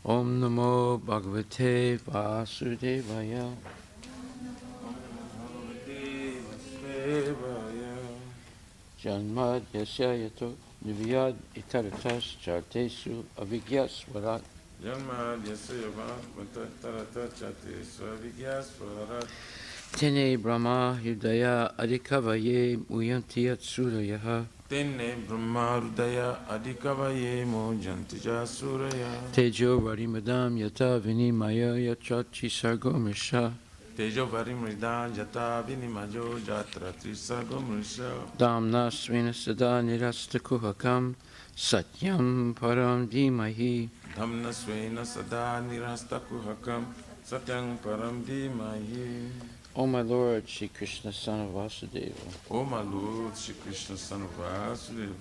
Om Namo Bhagavate Vasudevaya. Janmad Yasya Yato Nivyad Itaratas Chartesu Avigyaswarat. Janmad Yasya Itaratas Chartesu Avigyaswarat. Tene Brahma Hridaya Adikavaye Muyanti Yatsurayaha. Tene Brahma Hridaya Adikavaye Muyanti Yasuraya. Tejo Varimadam Yata Vinimaya Yachachi Sargomisha. Tejo Varimridan Jata Vinimajo Jatra Trisagomrisha. Damna Svena Sada Nirastakuhakam Satyam Param Dhimahi. Damna Svena Sada Nirastakuhakam Satyam Param Dhimahi. O my Lord, Shri Krishna, son of Vasudeva. O my Lord, Shri Krishna, son of Vasudeva.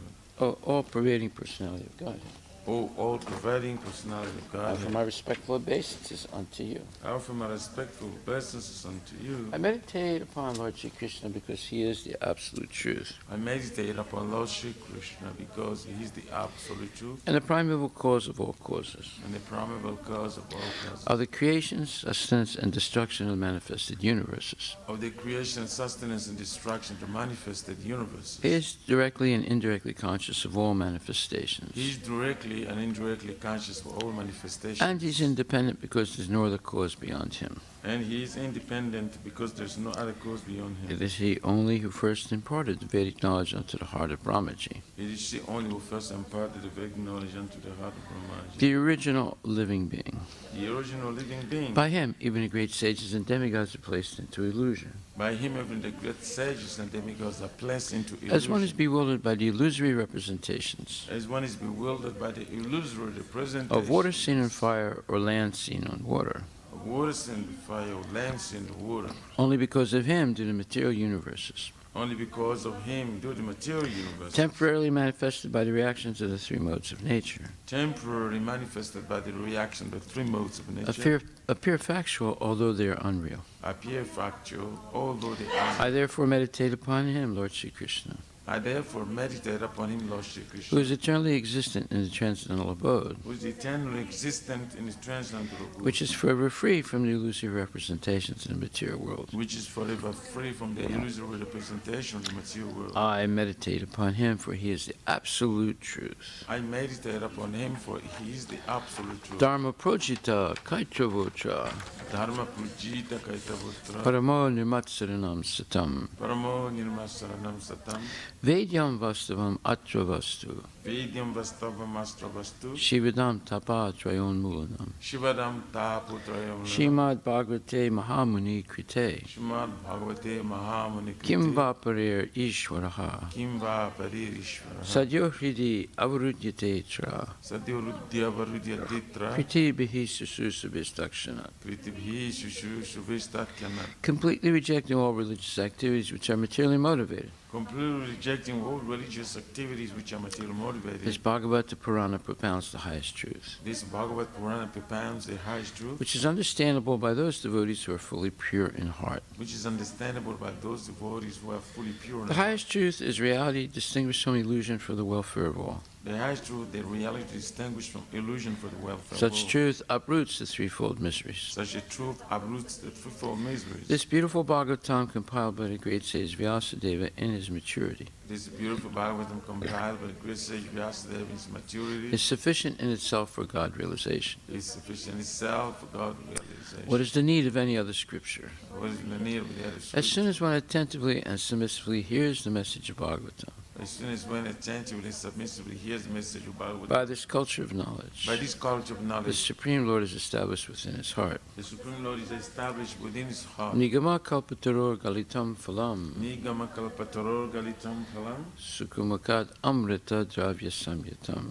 O all-pervading personality of Godhead. O all-pervading personality of I offer Godhead. my respectful obeisances unto you. I offer my respectful obeisances unto you. I meditate upon Lord Shri Krishna because he is the absolute truth. I meditate upon Lord Shri Krishna because he is the absolute truth And the primeval cause of all causes. and the primeval cause of all causes. Of the creation, sustenance, and destruction of the manifested universes. Of the creation, sustenance, and destruction to manifested universes. He is directly and indirectly conscious of all manifestations. He is directly and indirectly conscious of all manifestations. And he's independent because there's no other cause beyond him. And he is independent because there's no other cause beyond him. It is he only who first imparted the Vedic knowledge unto the heart of Brahmaji. It is she only who first imparted the Vedic knowledge unto the heart of Brahmaji. The original living being. The original living being. By him, even the great sages and demigods are placed into illusion. By him, even the great sages and demigods are placed into illusion. As one is bewildered by the illusory representations As one is bewildered by the illusory representation of water seen on fire or land seen on water. of water seen by fire, or land seen by water. Only because of him do the material universes, Only because of him do the material universe, temporarily manifested by the reactions of the three modes of nature, temporarily manifested by the reaction of the three modes of nature, appear factual although they are unreal. appear factual, although they are. I therefore meditate upon him, Lord Shri Krishna, I therefore meditate upon him, Lord Shri who Krishna, is eternally existent in the transcendental abode, who is eternally existent in his transcendental abode, which is forever free from the illusory representations in the material world. which is forever free from the illusory representation of the material world. I meditate upon him, for he is the absolute truth. I meditate upon him, for he is the absolute truth. Dharma projita kaitravocha Dharma pujita kaitavutra, paramo nirmatsaranam satam paramo nirmasaranam satam, vedyam vastavam atra vastu Vedyam vastavam astra vastu, shivadam tapa trayon mulanam Shivadam taputrayam, Srimad Bhagvate Mahamuni Krite Srimad Bhagavate Mahamuni Kim Vaparir Ishwaraha Kim va paririshvara, Sadyo Hridi Avarudyate Tra Sadyurudya varudya ditra, Kriti Bihi Sususabhistakshana. Pritibhi shushu shuvishtatyana, Completely rejecting all religious activities which are materially motivated. completely rejecting all religious activities which are material motivated. This Bhagavata Purana propounds the highest truth, This Bhagavad Purana propounds the highest truth, which is understandable by those devotees who are fully pure in heart. which is understandable by those devotees who are fully pure in The heart. highest truth is reality distinguished from illusion for the welfare of all. The highest truth, the reality distinguished from illusion for the welfare of Such all. truth uproots the threefold miseries. Such a truth uproots the threefold miseries. This beautiful Bhagavatam compiled by the great sage Vyasadeva in his maturity This beautiful Bhagavatam compiled by the great sage Vyasadeva in his maturity is sufficient in itself for God realization. is sufficient itself for God realization. What is the need of any other scripture? What is the need of the other As scripture? soon as one attentively and submissively hears the message of Bhagavatam, As soon as one attentively, submissively hears the message of Bhagavatam, by this culture of knowledge, by this college of the knowledge, Supreme Lord is established within his heart. the Supreme Lord is established within his heart. Nigama kalpataror galitam phalam Nigama kalpataror galitam phalam, sukumakad amrita dravya samyatam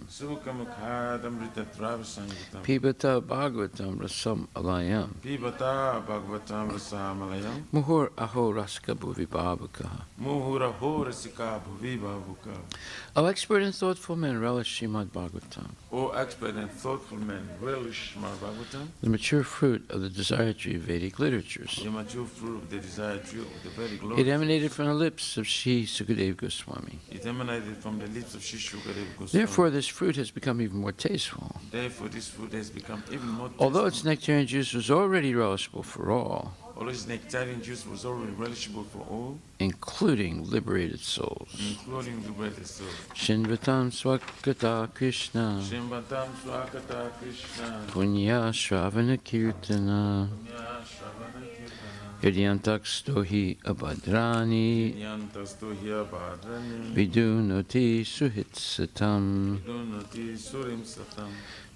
Sukamakhadamrita Dravasangam, pibata Bhagavatam rasam alayam Pibata Bhagavatam Rasamalayam, muhur aho raska bhuvi bhavakaha Muhura Horasika Bhuviva hookup. O expert and thoughtful men, relish Srimad Bhagvatam, O expert and thoughtful men, relish Srimad Bhagvatam, the mature fruit of the desired tree of Vedic literatures. the mature fruit of the desired tree of the Vedic It Lord. emanated from the lips of Sri Sukadeva Goswami. It emanated from the lips of Shishukadeva Goswami. Therefore, this fruit has become even more tasteful. Therefore, this fruit has become even more Although tasteful. its nectarian juice was already relishable for all, Although its nectarian juice was already relishable for all, including liberated souls. including liberated souls. Shinvatam Swakata Krishna, Shimbatam Swakata Krishna, Punya Shravana Kirtana, Punya Shravana Kirtana, Hridyantak Stohi Abhadrani, Yantastu Hiya Bhadrani, Vidunoti Suhitsatam. Vidunati Surim Satam.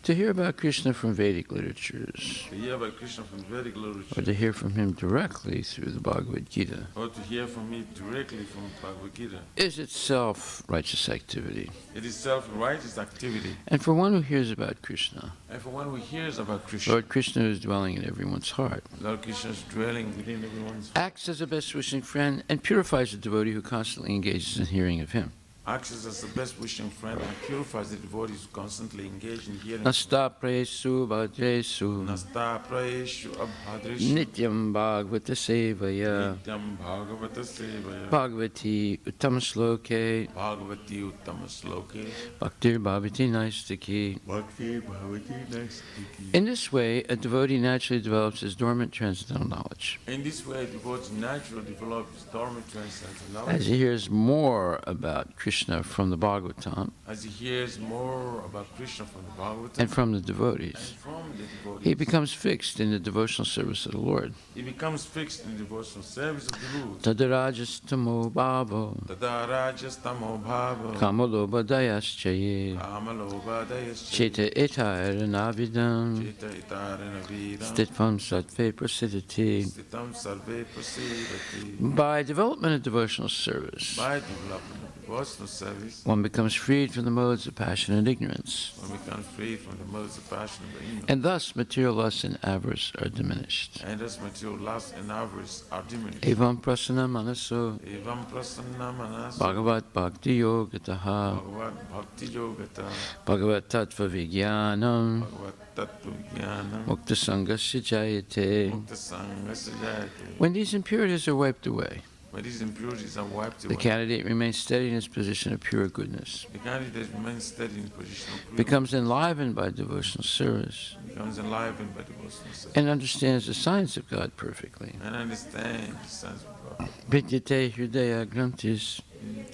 To hear about Krishna from Vedic literatures, To hear about Krishna from Vedic or literature, to hear from him directly through the Bhagavad Gita, or to hear from me directly from Bhagavad Gita, is itself righteous activity. it is self-righteous activity. And for one who hears about Krishna, And for one who hears about Krishna, Lord Krishna is dwelling in everyone's heart, Lord Krishna is dwelling within everyone's acts as a best wishing friend, and purifies the devotee who constantly engages in hearing of him. acts as the best wishing friend and purifies the devotees who constantly engage in hearing. Nasta presu bhadresu Nasta prayeshu abhadreshu nityam bhagavata sevaya nityam bhagavata sevaya bhagavati uttamasloke bhagavati uttama sloke bhaktir bhavati naistaki. bhakti bhavati naistiki. In this way, a devotee naturally develops his dormant transcendental knowledge. In this way, the devotee naturally develops dormant transcendental As knowledge. he hears more about Krishna from the Bhagavatam As he hears more about Krishna from the Bhagavatam and from the and devotees, from the devotees, he becomes fixed in the devotional service of the Lord. he becomes fixed in the devotional service of the Lord. Tadarajastamo bhavo Tada rajastamo bhava kamalobhadayaschaye kamalobhadayascha cheta etayaranavidam cheta itarana vidam stitvam sattve prasidati. stitam sarve prasidati. By development of devotional service, By development of devotional service, one becomes freed from the modes of passion and ignorance, one becomes free from the modes of passion and ignorance, and thus material lust and avarice are diminished. and thus material lust and avarice are diminished. Evam prasana manaso Evam prasanna manas bhagavat bhakti yogataha bhagavad bhakti yogata bhagavat tattva vijnanam bhagavad tattva jnanam mukta sangasya jayate. mukta sangasya jayate. When these impurities are wiped away, When these impurities are wiped the away, candidate remains steady in his position of pure goodness, the candidate remains steady in the position of purity, becomes enlivened by devotional service, becomes enlivened by devotional service, and understands the science of God perfectly. and understands the sense of God. Vidyate hridaya grantis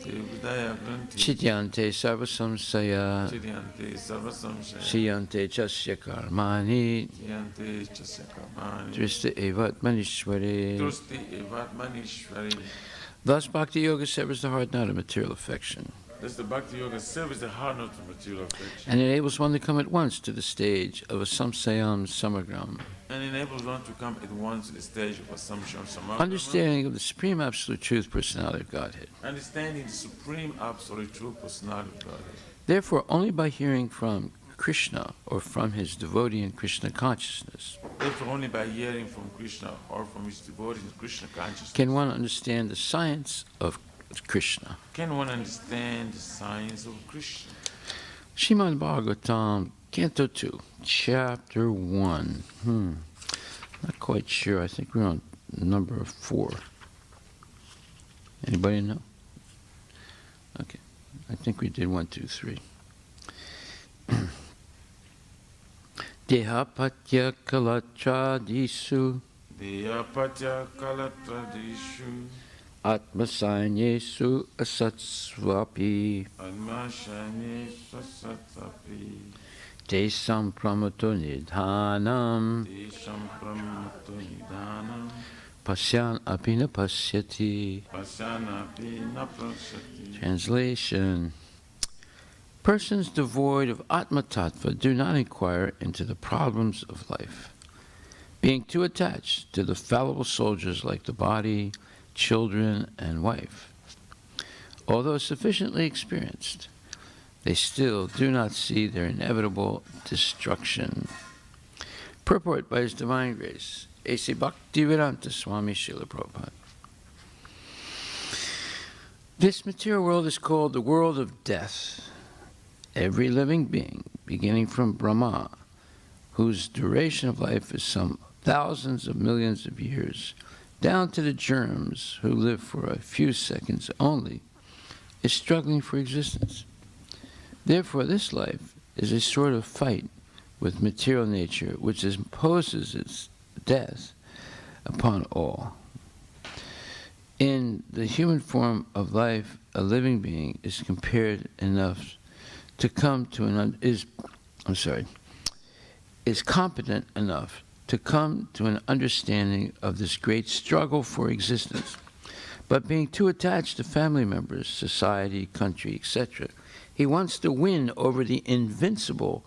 Vidaya granti chidyante sarvasamsaya chidyante sarvasamshaya siyante chasya karmani chidyante chasya kamani drista evatmanishware. drusti evatmanishvari. Thus, Bhakti Yoga severs the heart not of material affection, Thus the Bhakti Yoga serves the heart not of material affection, and enables one to come at once to the stage of a samsayam samagram, and enables one to come at once to the stage of assumption of samadhi, understanding of the supreme absolute truth personality of Godhead. understanding the supreme absolute true personality of God. Therefore, only by hearing from Krishna or from his devotee in Krishna consciousness Therefore, only by hearing from Krishna or from his devotee in Krishna consciousness can one understand the science of Krishna. can one understand the science of Krishna. Srimad Bhagvatam, Canto 2, Chapter 1. Not quite sure. I think we're on number 4. Anybody know? Okay. I think we did 1, 2, 3. Dehapatya kalachadisu Deyapatya kalatradishu atmasanyesu asatsvapi admashani sasatapi te sampramato nidhanam desham pramato nidhanam pasyan apina pasyati. pasyanapi na prasati. Translation. Persons devoid of Atma Tattva do not inquire into the problems of life, being too attached to the fallible soldiers like the body, children, and wife. Although sufficiently experienced, they still do not see their inevitable destruction. Purport by His Divine Grace, A.C. Bhaktivedanta Swami Srila Prabhupada. This material world is called the world of death. Every living being, beginning from Brahma, whose duration of life is some thousands of millions of years, down to the germs who live for a few seconds only, is struggling for existence. Therefore, this life is a sort of fight with material nature, which imposes its death upon all. In the human form of life, a living being is compared enough to come to is competent enough to come to an understanding of this great struggle for existence. But being too attached to family members, society, country, etc., he wants to win over the invincible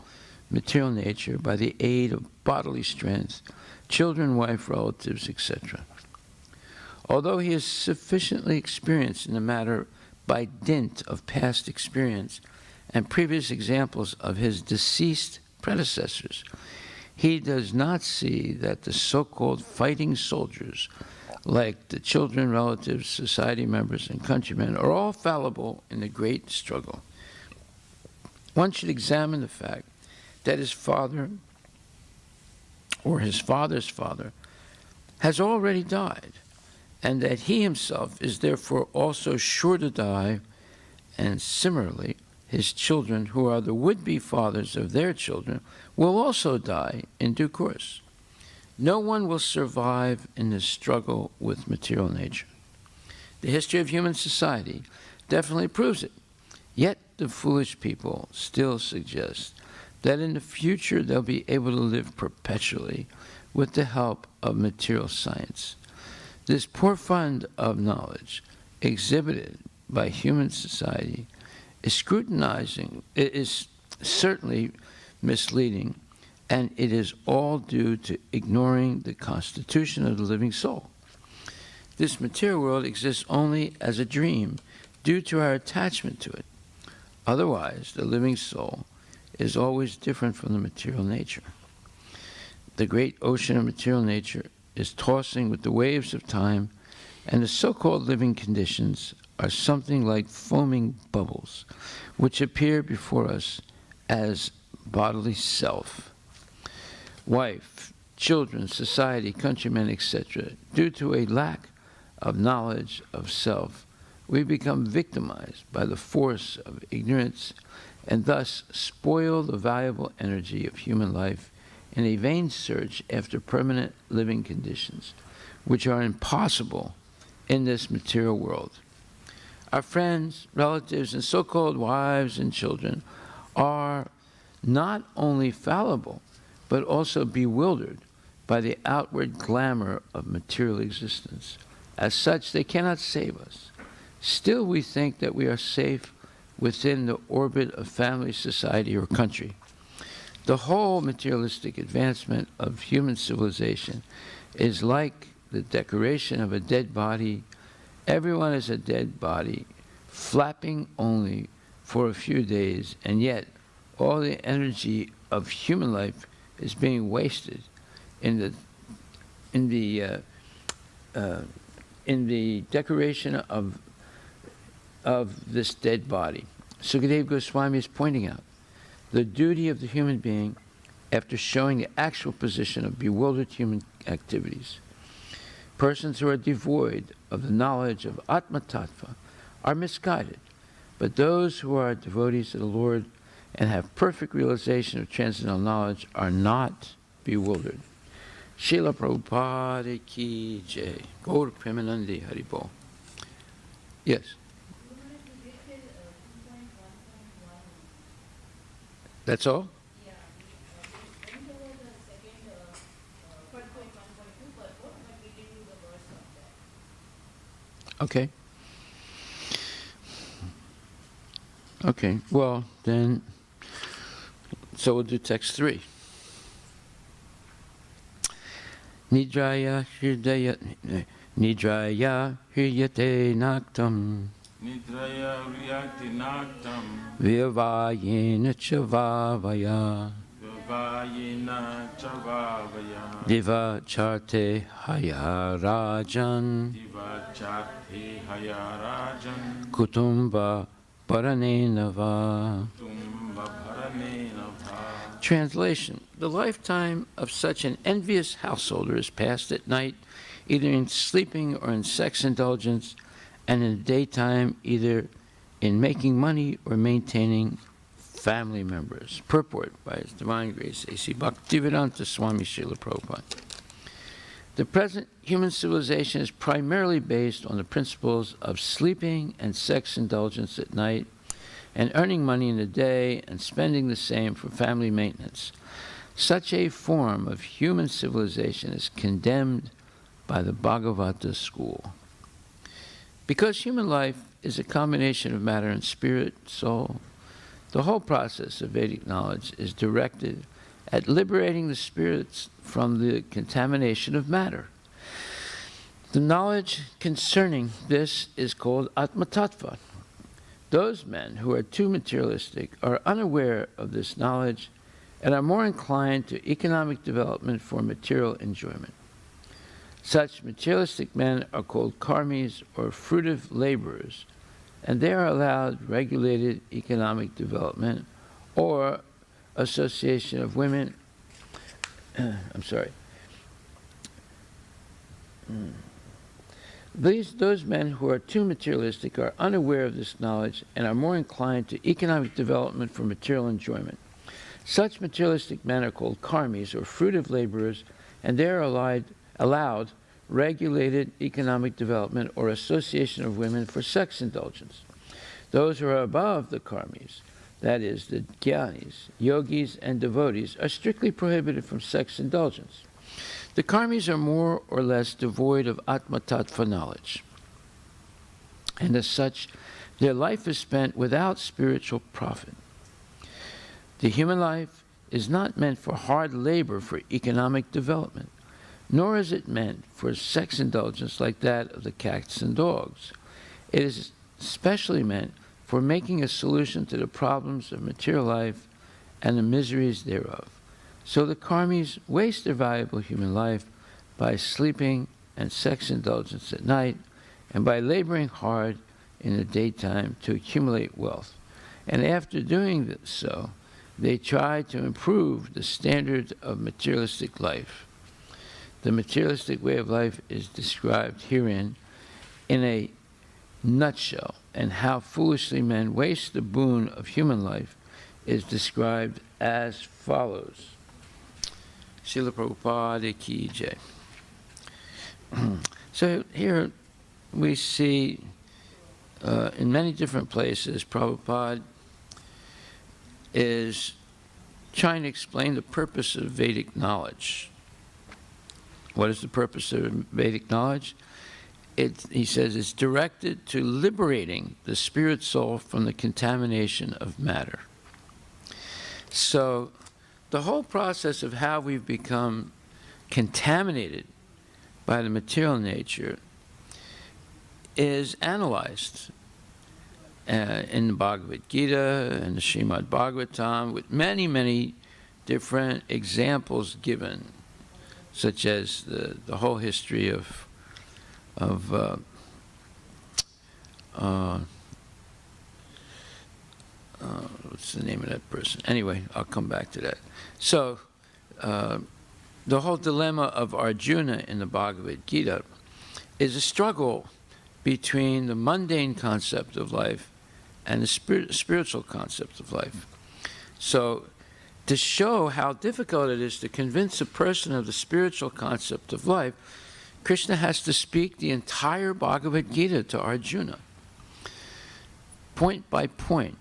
material nature by the aid of bodily strength, children, wife, relatives, etc. Although he is sufficiently experienced in the matter by dint of past experience and previous examples of his deceased predecessors, he does not see that the so-called fighting soldiers, like the children, relatives, society members, and countrymen, are all fallible in the great struggle. One should examine the fact that his father or his father's father has already died, and that he himself is therefore also sure to die, and similarly, his children, who are the would-be fathers of their children, will also die in due course. No one will survive in this struggle with material nature. The history of human society definitely proves it. Yet the foolish people still suggest that in the future they'll be able to live perpetually with the help of material science. This poor fund of knowledge exhibited by human society is certainly misleading, and it is all due to ignoring the constitution of the living soul. This material world exists only as a dream due to our attachment to it. Otherwise, the living soul is always different from the material nature. The great ocean of material nature is tossing with the waves of time, and the so-called living conditions are something like foaming bubbles, which appear before us as bodily self. Wife, children, society, countrymen, etc. Due to a lack of knowledge of self, we become victimized by the force of ignorance and thus spoil the valuable energy of human life in a vain search after permanent living conditions, which are impossible in this material world. Our friends, relatives, and so-called wives and children are not only fallible, but also bewildered by the outward glamour of material existence. As such, they cannot save us. Still, we think that we are safe within the orbit of family, society, or country. The whole materialistic advancement of human civilization is like the decoration of a dead body. Everyone is a dead body, flapping only for a few days, and yet all the energy of human life is being wasted in the decoration of this dead body. Sukadeva Goswami is pointing out the duty of the human being after showing the actual position of bewildered human activities. Persons who are devoid of the knowledge of Atma Tattva are misguided, but those who are devotees of the Lord and have perfect realization of transcendental knowledge are not bewildered. Srila Prabhupada ki jai. Gaur Premanandi Haribol. Yes. That's all? Okay. Okay, well, then, so we'll do text 3. Nidraya hridaya hridyate naktam Nidraya Riyati Naktam Vyavayena Chavavaya Divayena Chavavaya Diva Charte Haya Rajan Divachati Hayarajan Kutumba Paranenava. Tumba Bharanenava. Translation: the lifetime of such an envious householder is passed at night, either in sleeping or in sex indulgence, and in the daytime, either in making money or maintaining family members. Purport by His Divine Grace A.C. Bhaktivedanta Swami Srila Prabhupada. The present human civilization is primarily based on the principles of sleeping and sex indulgence at night, and earning money in the day and spending the same for family maintenance. Such a form of human civilization is condemned by the Bhagavata school. Because human life is a combination of matter and spirit, soul, the whole process of Vedic knowledge is directed at liberating the spirits from the contamination of matter. The knowledge concerning this is called Atma Tattva. Those men who are too materialistic are unaware of this knowledge and are more inclined to economic development for material enjoyment. Such materialistic men are called karmis or fruitive laborers, and they are allowed regulated economic development or association of women. Those men who are too materialistic are unaware of this knowledge and are more inclined to economic development for material enjoyment. Such materialistic men are called karmis or fruitive laborers, and they are allowed regulated economic development or association of women for sex indulgence. Those who are above the karmis, that is, the jnanis, yogis, and devotees, are strictly prohibited from sex indulgence. The karmis are more or less devoid of Atma Tattva knowledge, and as such, their life is spent without spiritual profit. The human life is not meant for hard labor for economic development, nor is it meant for sex indulgence like that of the cats and dogs. It is specially meant for making a solution to the problems of material life and the miseries thereof. So the karmis waste their valuable human life by sleeping and sex indulgence at night, and by laboring hard in the daytime to accumulate wealth. And after doing so, they try to improve the standard of materialistic life. The materialistic way of life is described herein in a nutshell, and how foolishly men waste the boon of human life is described as follows. Srila Prabhupada Ki Jai. So here we see in many different places Prabhupada is trying to explain the purpose of Vedic knowledge. What is the purpose of Vedic knowledge? He says it's directed to liberating the spirit soul from the contamination of matter. So the whole process of how we've become contaminated by the material nature is analyzed in the Bhagavad Gita and the Srimad Bhagvatam, with many, many different examples given, such as the whole history of what's the name of that person? Anyway, I'll come back to that. So, the whole dilemma of Arjuna in the Bhagavad Gita is a struggle between the mundane concept of life and the spiritual concept of life. So, to show how difficult it is to convince a person of the spiritual concept of life, Krishna has to speak the entire Bhagavad Gita to Arjuna, point by point,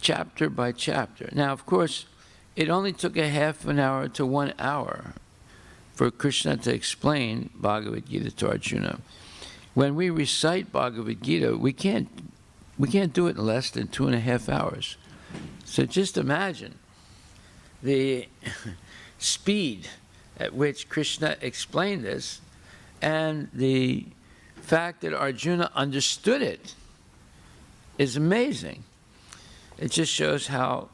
chapter by chapter. Now, of course, it only took a half an hour to 1 hour for Krishna to explain Bhagavad Gita to Arjuna. When we recite Bhagavad Gita, we can't do it in less than 2.5 hours. So just imagine the speed at which Krishna explained this, and the fact that Arjuna understood it is amazing. It just shows how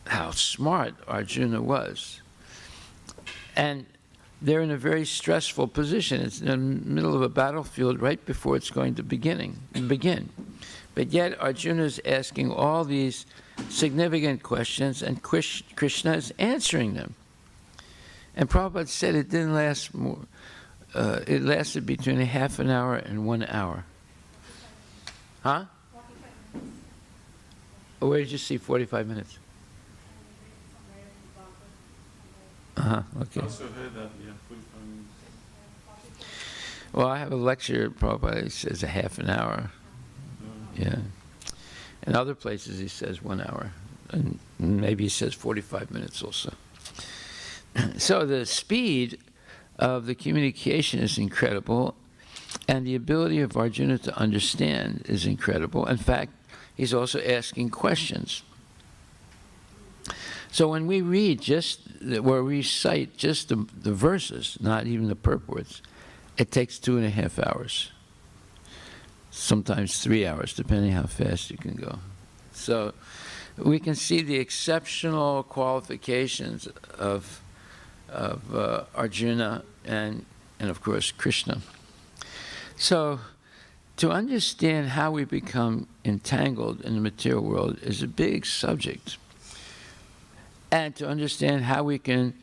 how smart Arjuna was. And they're in a very stressful position. It's in the middle of a battlefield right before it's going to begin. But yet Arjuna is asking all these significant questions, and Krishna is answering them. And Prabhupada said it didn't last more. It lasted between a half an hour and 1 hour. Huh? Oh, where did you see 45 minutes? Okay. I also heard that, yeah, 45 minutes. Well, I have a lecture, Prabhupada, he says a half an hour. Yeah. In other places, he says 1 hour. And maybe he says 45 minutes also. So the speed of the communication is incredible, and the ability of Arjuna to understand is incredible. In fact, he's also asking questions. So when we read or recite just the verses, not even the purports, it takes 2.5 hours. Sometimes 3 hours, depending how fast you can go. So we can see the exceptional qualifications of Arjuna and of course Krishna. So to understand how we become entangled in the material world is a big subject. And to understand how we can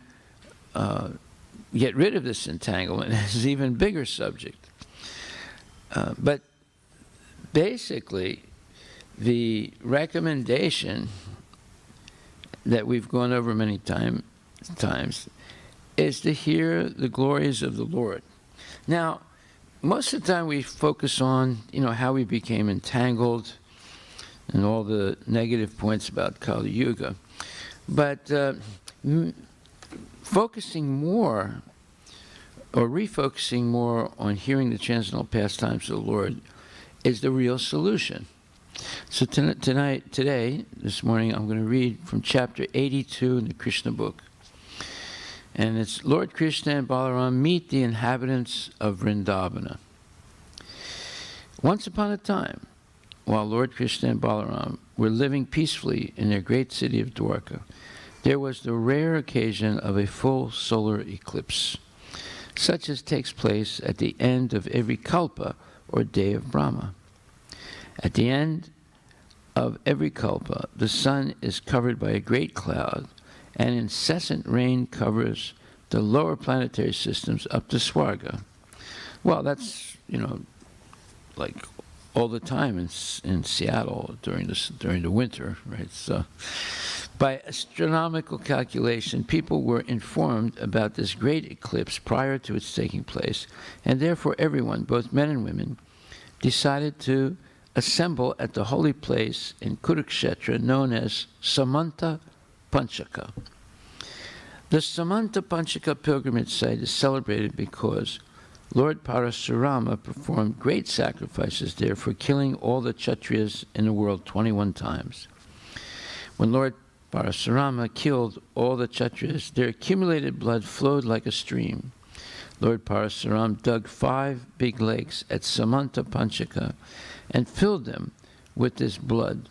get rid of this entanglement is an even bigger subject. But basically, the recommendation that we've gone over many times is to hear the glories of the Lord. Now, most of the time we focus on, how we became entangled and all the negative points about Kali Yuga. But focusing more or refocusing more on hearing the transcendental pastimes of the Lord is the real solution. So this morning, I'm going to read from chapter 82 in the Krishna book. And it's Lord Krishna and Balaram meet the inhabitants of Vrindavana. Once upon a time, while Lord Krishna and Balaram were living peacefully in their great city of Dwarka, there was the rare occasion of a full solar eclipse, such as takes place at the end of every kalpa, or day of Brahma. At the end of every kalpa, the sun is covered by a great cloud, and incessant rain covers the lower planetary systems up to Swarga. Well, that's, like all the time in Seattle during the winter, right? So, by astronomical calculation, people were informed about this great eclipse prior to its taking place, and therefore everyone, both men and women, decided to assemble at the holy place in Kurukshetra known as Samanta Panchaka. The Samanta Panchaka pilgrimage site is celebrated because Lord Parasurama performed great sacrifices there for killing all the Kshatriyas in the world 21 times. When Lord Parasurama killed all the Kshatriyas, their accumulated blood flowed like a stream. Lord Parasuram dug 5 big lakes at Samanta Panchaka and filled them with this blood.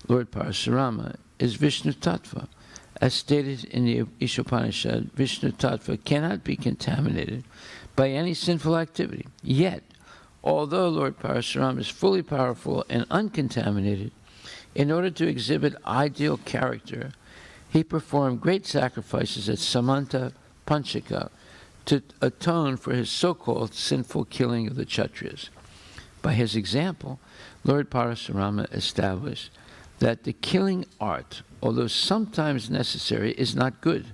Lord Parasurama is Vishnu Tattva. As stated in the Ishopanishad, Vishnu Tattva cannot be contaminated by any sinful activity. Yet, although Lord Parasuram is fully powerful and uncontaminated, in order to exhibit ideal character, he performed great sacrifices at Samanta Panchaka to atone for his so-called sinful killing of the Kshatriyas. By his example, Lord Parasurama established that the killing art, although sometimes necessary, is not good.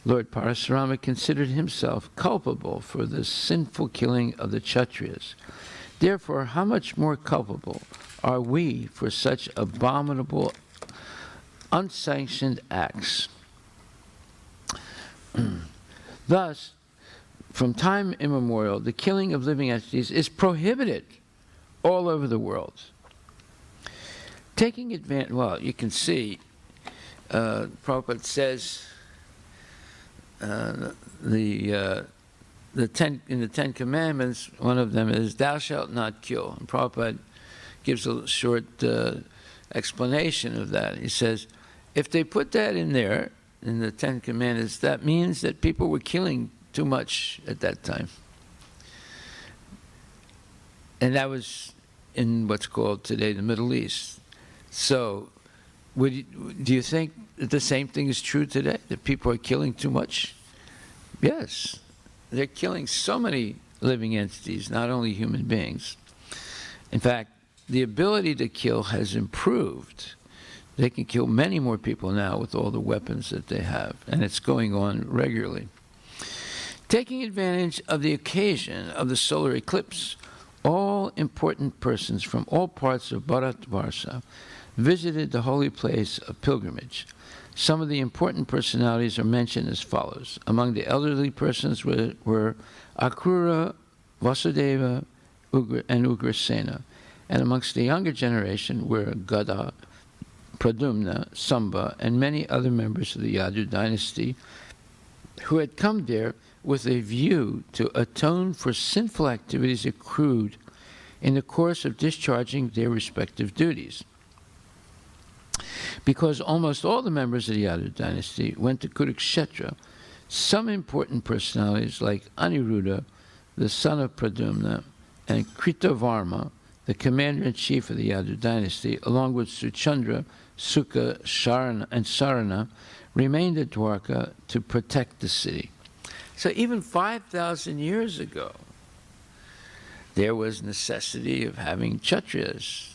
Lord Parasurama considered himself culpable for the sinful killing of the Kshatriyas. Therefore, how much more culpable are we for such abominable, unsanctioned acts? Thus, from time immemorial, the killing of living entities is prohibited all over the world. Taking advantage, well, you can see, Prabhupada says in the Ten Commandments, one of them is, "Thou shalt not kill." And Prabhupada gives a short explanation of that. He says, if they put that in there, in the Ten Commandments, that means that people were killing too much at that time. And that was in what's called today the Middle East. So do you think that the same thing is true today, that people are killing too much? Yes. They're killing so many living entities, not only human beings. In fact, the ability to kill has improved. They can kill many more people now with all the weapons that they have, and it's going on regularly. Taking advantage of the occasion of the solar eclipse, all important persons from all parts of Bharatvarsha visited the holy place of pilgrimage. Some of the important personalities are mentioned as follows. Among the elderly persons were Akrura, Vasudeva, and Ugrasena. And amongst the younger generation were Gada, Pradumna, Samba, and many other members of the Yadu dynasty who had come there with a view to atone for sinful activities accrued in the course of discharging their respective duties. Because almost all the members of the Yadu dynasty went to Kurukshetra, some important personalities like Aniruddha, the son of Pradumna, and Kritavarma, the commander-in-chief of the Yadu dynasty, along with Suchandra, Sukha, Sharana, and Sarana, remained at Dwarka to protect the city. So even 5,000 years ago, there was necessity of having Kshatriyas,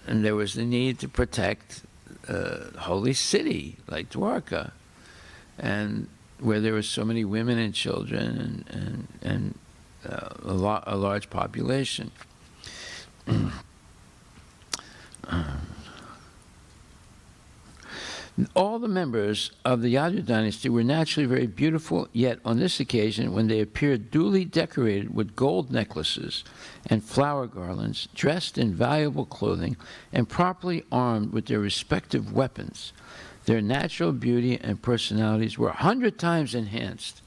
and there was the need to protect holy city like Dwarka, and where there were so many women and children and a large population. All the members of the Yadu dynasty were naturally very beautiful, yet on this occasion, when they appeared duly decorated with gold necklaces and flower garlands, dressed in valuable clothing, and properly armed with their respective weapons, their natural beauty and personalities were 100 times enhanced.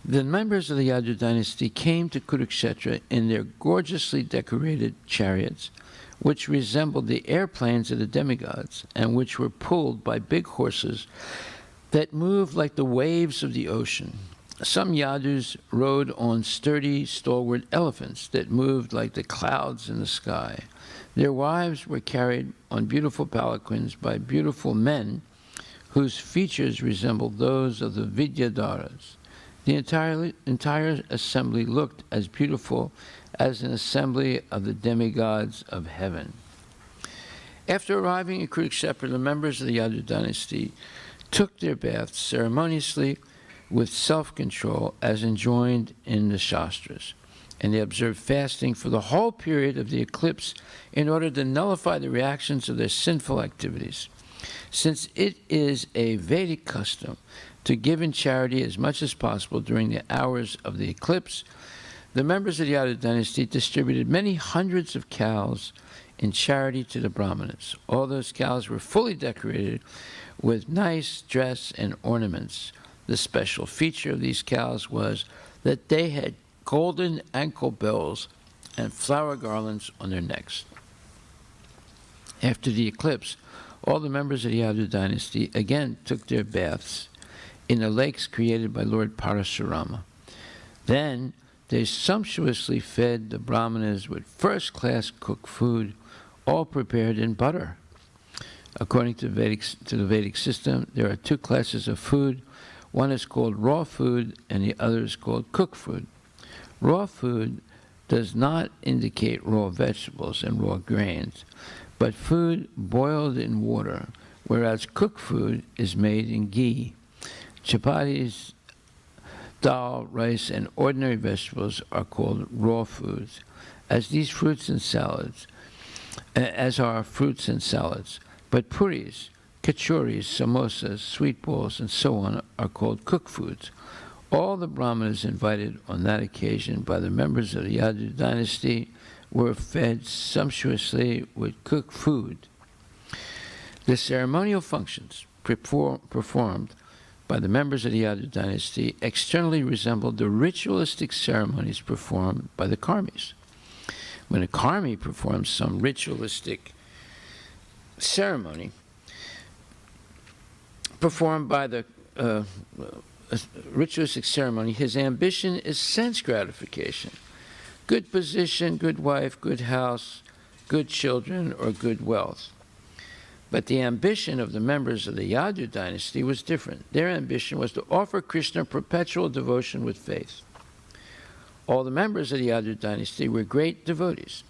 The members of the Yadu dynasty came to Kurukshetra in their gorgeously decorated chariots, which resembled the airplanes of the demigods, and which were pulled by big horses that moved like the waves of the ocean. Some Yadus rode on sturdy, stalwart elephants that moved like the clouds in the sky. Their wives were carried on beautiful palanquins by beautiful men whose features resembled those of the Vidyadharas. The entire assembly looked as beautiful as an assembly of the demigods of heaven. After arriving at Kurukshetra, the members of the Yadu dynasty took their baths ceremoniously with self-control as enjoined in the Shastras, and they observed fasting for the whole period of the eclipse in order to nullify the reactions of their sinful activities. Since it is a Vedic custom to give in charity as much as possible during the hours of the eclipse, the members of the Yadu dynasty distributed many hundreds of cows in charity to the Brahmanas. All those cows were fully decorated with nice dress and ornaments. The special feature of these cows was that they had golden ankle bells and flower garlands on their necks. After the eclipse, all the members of the Yadu dynasty again took their baths in the lakes created by Lord Parashurama. Then they sumptuously fed the Brahmanas with first-class cooked food, all prepared in butter. According to the Vedic system, there are two classes of food. One is called raw food, and the other is called cooked food. Raw food does not indicate raw vegetables and raw grains, but food boiled in water, whereas cooked food is made in ghee. Chapatis, dal, rice, and ordinary vegetables are called raw foods, as are fruits and salads. But puris, kachoris, samosas, sweet balls, and so on are called cooked foods. All the Brahmanas invited on that occasion by the members of the Yadu dynasty were fed sumptuously with cooked food. The ceremonial functions performed by the members of the Yadu dynasty externally resembled the ritualistic ceremonies performed by the karmis. When a karmi performs some ritualistic ceremony, performed by the ritualistic ceremony, his ambition is sense gratification. Good position, good wife, good house, good children, or good wealth. But the ambition of the members of the Yadu dynasty was different. Their ambition was to offer Krishna perpetual devotion with faith. All the members of the Yadu dynasty were great devotees.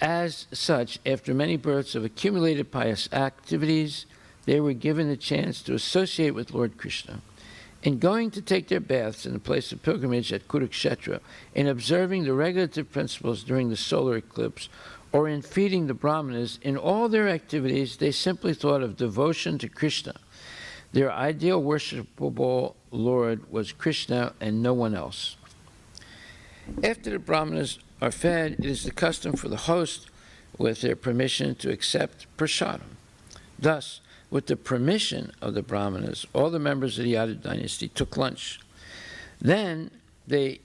As such, after many births of accumulated pious activities, they were given the chance to associate with Lord Krishna. In going to take their baths in the place of pilgrimage at Kurukshetra, in observing the regulative principles during the solar eclipse, or in feeding the brahmanas, in all their activities they simply thought of devotion to Krishna. Their ideal worshipable Lord was Krishna and no one else. After the brahmanas are fed, it is the custom for the host, with their permission, to accept prasadam. Thus, with the permission of the brahmanas, all the members of the Yadu dynasty took lunch. Then they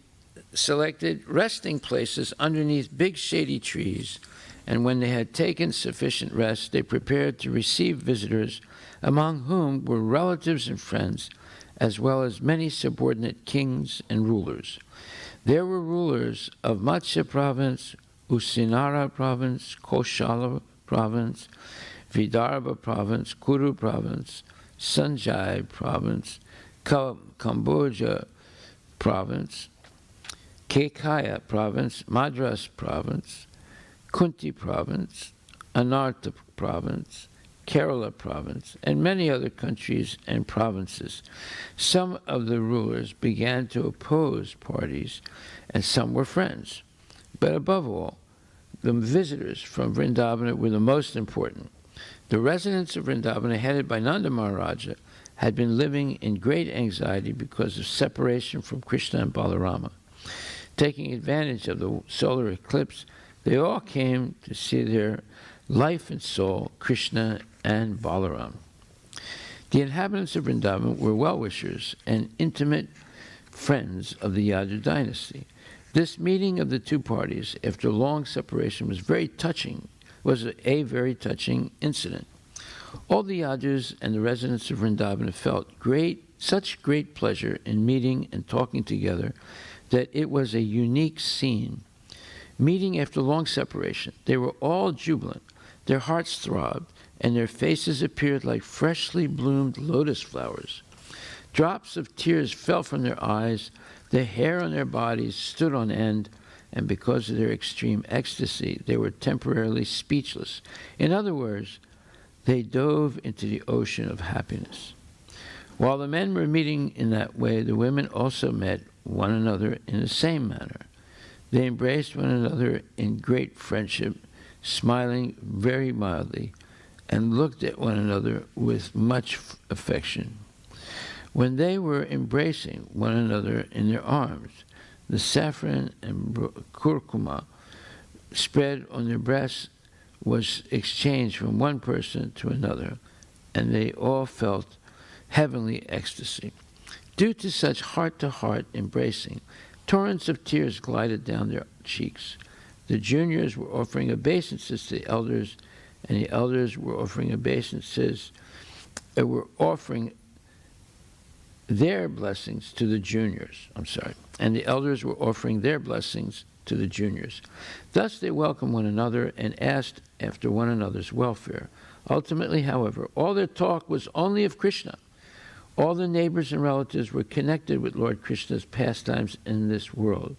selected resting places underneath big shady trees, and when they had taken sufficient rest, they prepared to receive visitors, among whom were relatives and friends, as well as many subordinate kings and rulers. There were rulers of Matsya province, Usinara province, Koshala province, Vidarbha province, Kuru province, Sanjay province, Kamboja province, Kekaya province, Madras province, Kunti province, Anarta province, Kerala province, and many other countries and provinces. Some of the rulers began to oppose parties, and some were friends. But above all, the visitors from Vrindavana were the most important. The residents of Vrindavana, headed by Nanda Maharaja, had been living in great anxiety because of separation from Krishna and Balarama. Taking advantage of the solar eclipse, they all came to see their life and soul, Krishna and Balaram. The inhabitants of Vrindavan were well-wishers and intimate friends of the Yadu dynasty. This meeting of the two parties, after long separation, was a very touching incident. All the Yadus and the residents of Vrindavan felt such great pleasure in meeting and talking together that it was a unique scene. Meeting after long separation, they were all jubilant, their hearts throbbed, and their faces appeared like freshly bloomed lotus flowers. Drops of tears fell from their eyes, the hair on their bodies stood on end, and because of their extreme ecstasy, they were temporarily speechless. In other words, they dove into the ocean of happiness. While the men were meeting in that way, the women also met one another in the same manner. They embraced one another in great friendship, smiling very mildly, and looked at one another with much affection. When they were embracing one another in their arms, the saffron and curcuma spread on their breasts was exchanged from one person to another, and they all felt heavenly ecstasy. Due to such heart-to-heart embracing, torrents of tears glided down their cheeks. The juniors were offering obeisances to the elders, and the elders were offering obeisances, were offering their blessings to the juniors. And the elders were offering their blessings to the juniors. Thus they welcomed one another and asked after one another's welfare. Ultimately, however, all their talk was only of Krishna. All the neighbors and relatives were connected with Lord Krishna's pastimes in this world,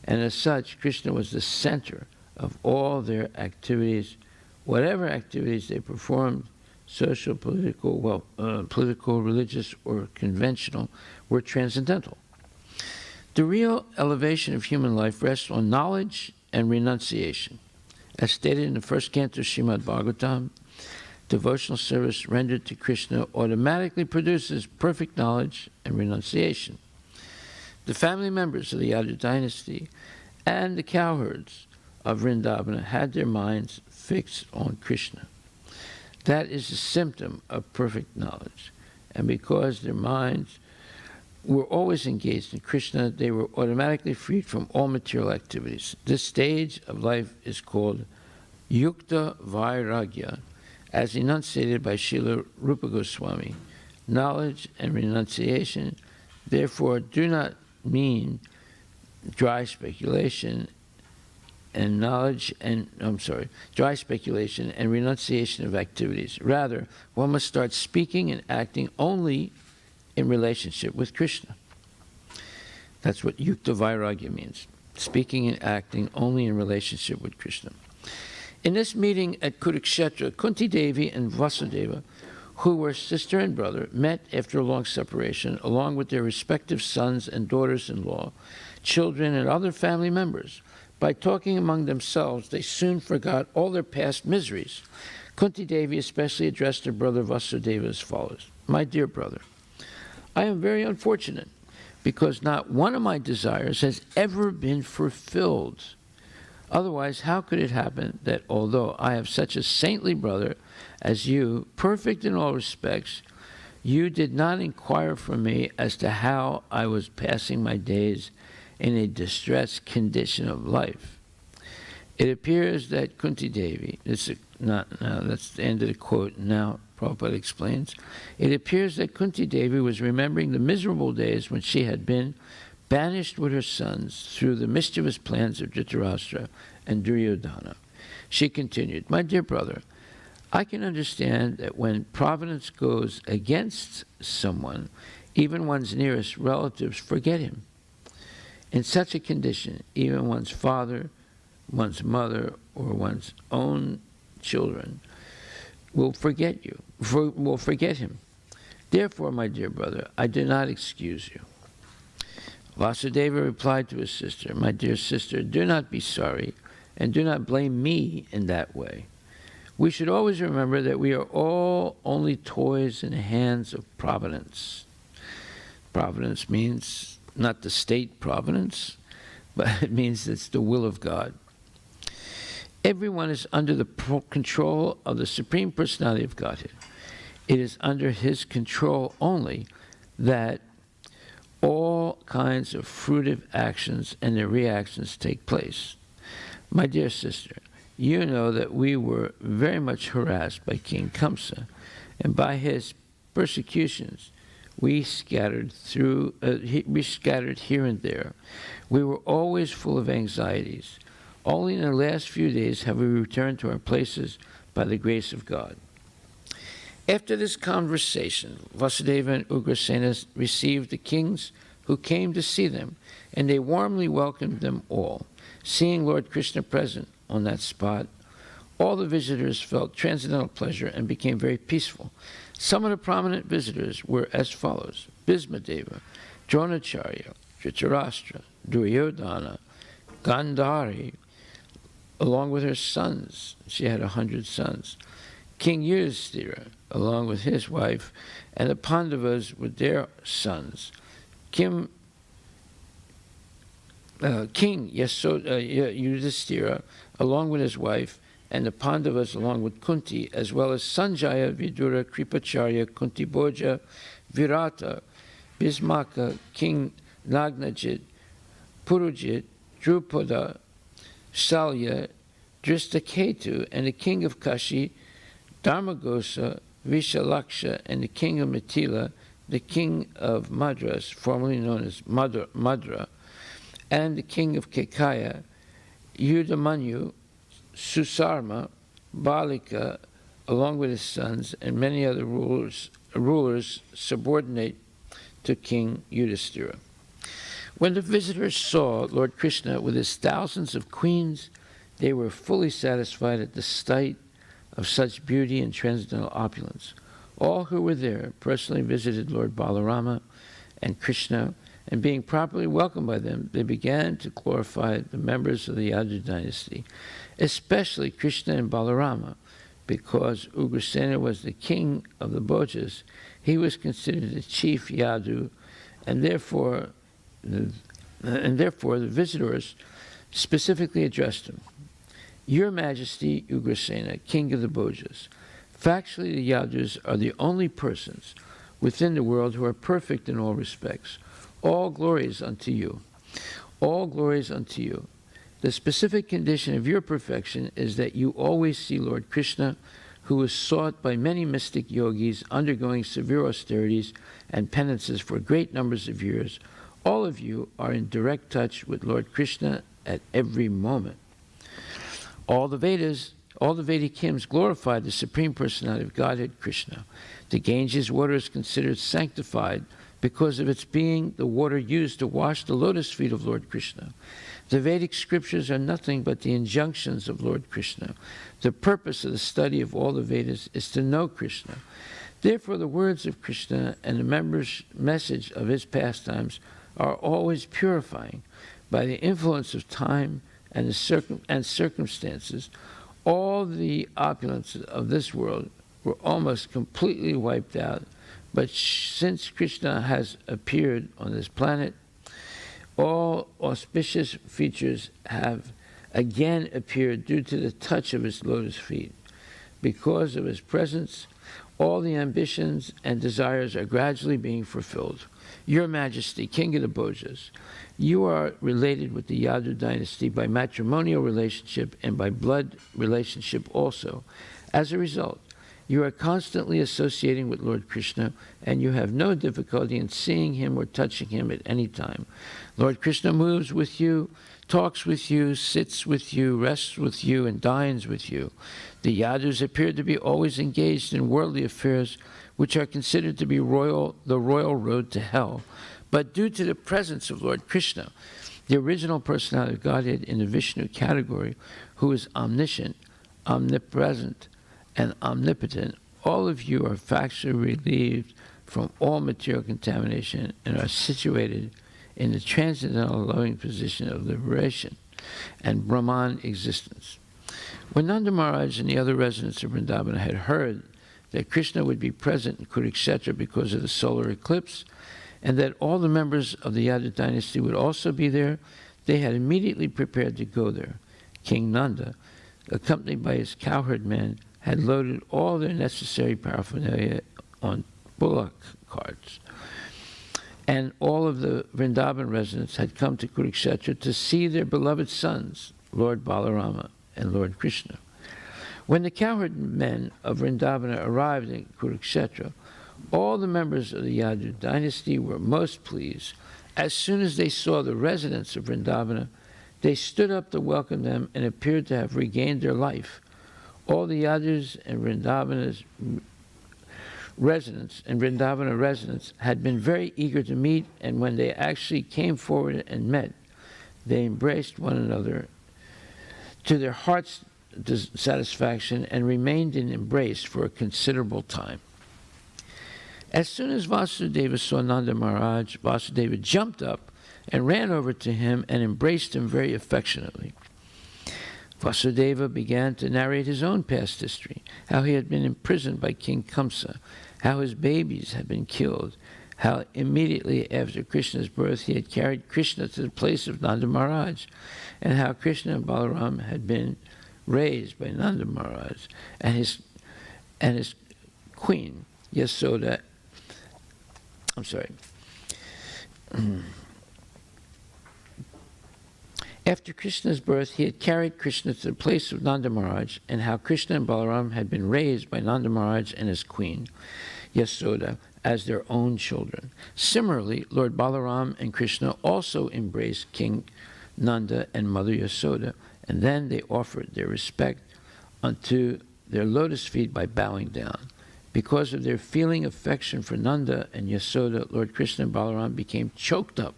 and as such, Krishna was the center of all their activities. Whatever activities they performed, social, political, religious, or conventional, were transcendental. The real elevation of human life rests on knowledge and renunciation. As stated in the first canto of Srimad Bhagvatam, devotional service rendered to Krishna automatically produces perfect knowledge and renunciation. The family members of the Yadu dynasty and the cowherds of Vrindavana had their minds fixed on Krishna. That is a symptom of perfect knowledge. And because their minds were always engaged in Krishna, they were automatically freed from all material activities. This stage of life is called Yukta Vairagya, as enunciated by Srila Rupa Goswami. Knowledge and renunciation, therefore, do not mean dry speculation and dry speculation and renunciation of activities. Rather, one must start speaking and acting only in relationship with Krishna. That's what Yukta Vairagya means, speaking and acting only in relationship with Krishna. In this meeting at Kurukshetra, Kunti Devi and Vasudeva, who were sister and brother, met after a long separation, along with their respective sons and daughters-in-law, children, and other family members. By talking among themselves, they soon forgot all their past miseries. Kunti Devi especially addressed her brother Vasudeva as follows: "My dear brother, I am very unfortunate because not one of my desires has ever been fulfilled. Otherwise, how could it happen that although I have such a saintly brother as you, perfect in all respects, you did not inquire from me as to how I was passing my days in a distressed condition of life?" It appears that Kunti Devi, that's the end of the quote. Now Prabhupada explains, it appears that Kunti Devi was remembering the miserable days when she had been banished with her sons through the mischievous plans of Dhritarashtra and Duryodhana. She continued, "My dear brother, I can understand that when providence goes against someone, even one's nearest relatives forget him. In such a condition, even one's father, one's mother, or one's own children will forget him. Therefore, my dear brother, I do not excuse you." Vasudeva replied to his sister, "My dear sister, do not be sorry, and do not blame me in that way. We should always remember that we are all only toys in the hands of providence." Providence means not the state providence, but it means it's the will of God. Everyone is under the control of the Supreme Personality of Godhead. It is under his control only that all kinds of fruitive actions and their reactions take place. My dear sister, you know that we were very much harassed by King Kamsa, and by his persecutions we scattered here and there. We were always full of anxieties. Only in the last few days have we returned to our places by the grace of God. After this conversation, Vasudeva and Ugrasena received the kings who came to see them, and they warmly welcomed them all. Seeing Lord Krishna present on that spot, all the visitors felt transcendental pleasure and became very peaceful. Some of the prominent visitors were as follows: Bhismadeva, Dronacharya, Dhritarashtra, Duryodhana, Gandhari, along with her sons. She had 100 sons. King Yudhishthira, along with his wife, and the Pandavas with their sons. King Yudhishthira, along with his wife, and the Pandavas along with Kunti, as well as Sanjaya, Vidura, Kripacharya, Kuntibhoja, Virata, Bhismaka, King Nagnajit, Purujit, Drupada, Salya, Drishtaketu, and the king of Kashi, Dharmagosa, Vishalaksha, and the king of Mithila, the king of Madras, formerly known as Madra, and the king of Kekaya, Yudamanyu, Susarma, Balika, along with his sons, and many other rulers subordinate to King Yudhishthira. When the visitors saw Lord Krishna with his thousands of queens, they were fully satisfied at the sight of such beauty and transcendental opulence. All who were there personally visited Lord Balarama and Krishna, and being properly welcomed by them, they began to glorify the members of the Yadu dynasty, especially Krishna and Balarama. Because Ugrasena was the king of the Bhojas, he was considered the chief Yadu, and therefore the visitors specifically addressed him: "Your Majesty, Ugrasena, king of the Bhojas, factually the Yadus are the only persons within the world who are perfect in all respects. All glories unto you. All glories unto you. The specific condition of your perfection is that you always see Lord Krishna, who was sought by many mystic yogis undergoing severe austerities and penances for great numbers of years, all of you are in direct touch with Lord Krishna at every moment. All the Vedic hymns glorify the Supreme Personality of Godhead, Krishna. The Ganges water is considered sanctified because of its being the water used to wash the lotus feet of Lord Krishna. The Vedic scriptures are nothing but the injunctions of Lord Krishna. The purpose of the study of all the Vedas is to know Krishna. Therefore, the words of Krishna and the message of his pastimes are always purifying. By the influence of time and circumstances, all the opulences of this world were almost completely wiped out. But since Krishna has appeared on this planet, all auspicious features have again appeared due to the touch of his lotus feet. Because of his presence, all the ambitions and desires are gradually being fulfilled. Your Majesty, King of the Bhojas, you are related with the Yadu dynasty by matrimonial relationship and by blood relationship also. As a result, you are constantly associating with Lord Krishna, and you have no difficulty in seeing him or touching him at any time. Lord Krishna moves with you, talks with you, sits with you, rests with you, and dines with you. The Yadus appear to be always engaged in worldly affairs, which are considered to be the royal road to hell. But due to the presence of Lord Krishna, the original personality of Godhead in the Vishnu category, who is omniscient, omnipresent, and omnipotent, all of you are factually relieved from all material contamination and are situated in the transcendental loving position of liberation and Brahman existence. When Nanda Maharaj and the other residents of Vrindavan had heard that Krishna would be present in Kurukshetra because of the solar eclipse, and that all the members of the Yadu dynasty would also be there, they had immediately prepared to go there. King Nanda, accompanied by his cowherd men, had loaded all their necessary paraphernalia on bullock carts. And all of the Vrindavan residents had come to Kurukshetra to see their beloved sons, Lord Balarama and Lord Krishna. When the cowherd men of Vrindavana arrived in Kurukshetra, all the members of the Yadu dynasty were most pleased. As soon as they saw the residents of Vrindavana, they stood up to welcome them and appeared to have regained their life. All the Yadus and Vrindavana residents had been very eager to meet, and when they actually came forward and met, they embraced one another to their heart's satisfaction and remained in embrace for a considerable time. As soon as Vasudeva saw Nanda Maharaj, Vasudeva jumped up and ran over to him and embraced him very affectionately. Vasudeva began to narrate his own past history, how he had been imprisoned by King Kamsa, how his babies had been killed, how immediately after Krishna's birth he had carried Krishna to the place of Nanda Maharaj, and how Krishna and Balaram had been raised by Nanda Maharaj and his queen, Yasoda. After Krishna's birth, he had carried Krishna to the place of Nanda Maharaj, and how Krishna and Balaram had been raised by Nanda Maharaj and his queen, Yasoda, as their own children. Similarly, Lord Balaram and Krishna also embraced King Nanda and Mother Yasoda, and then they offered their respect unto their lotus feet by bowing down. Because of their feeling affection for Nanda and Yasoda, Lord Krishna and Balaram became choked up,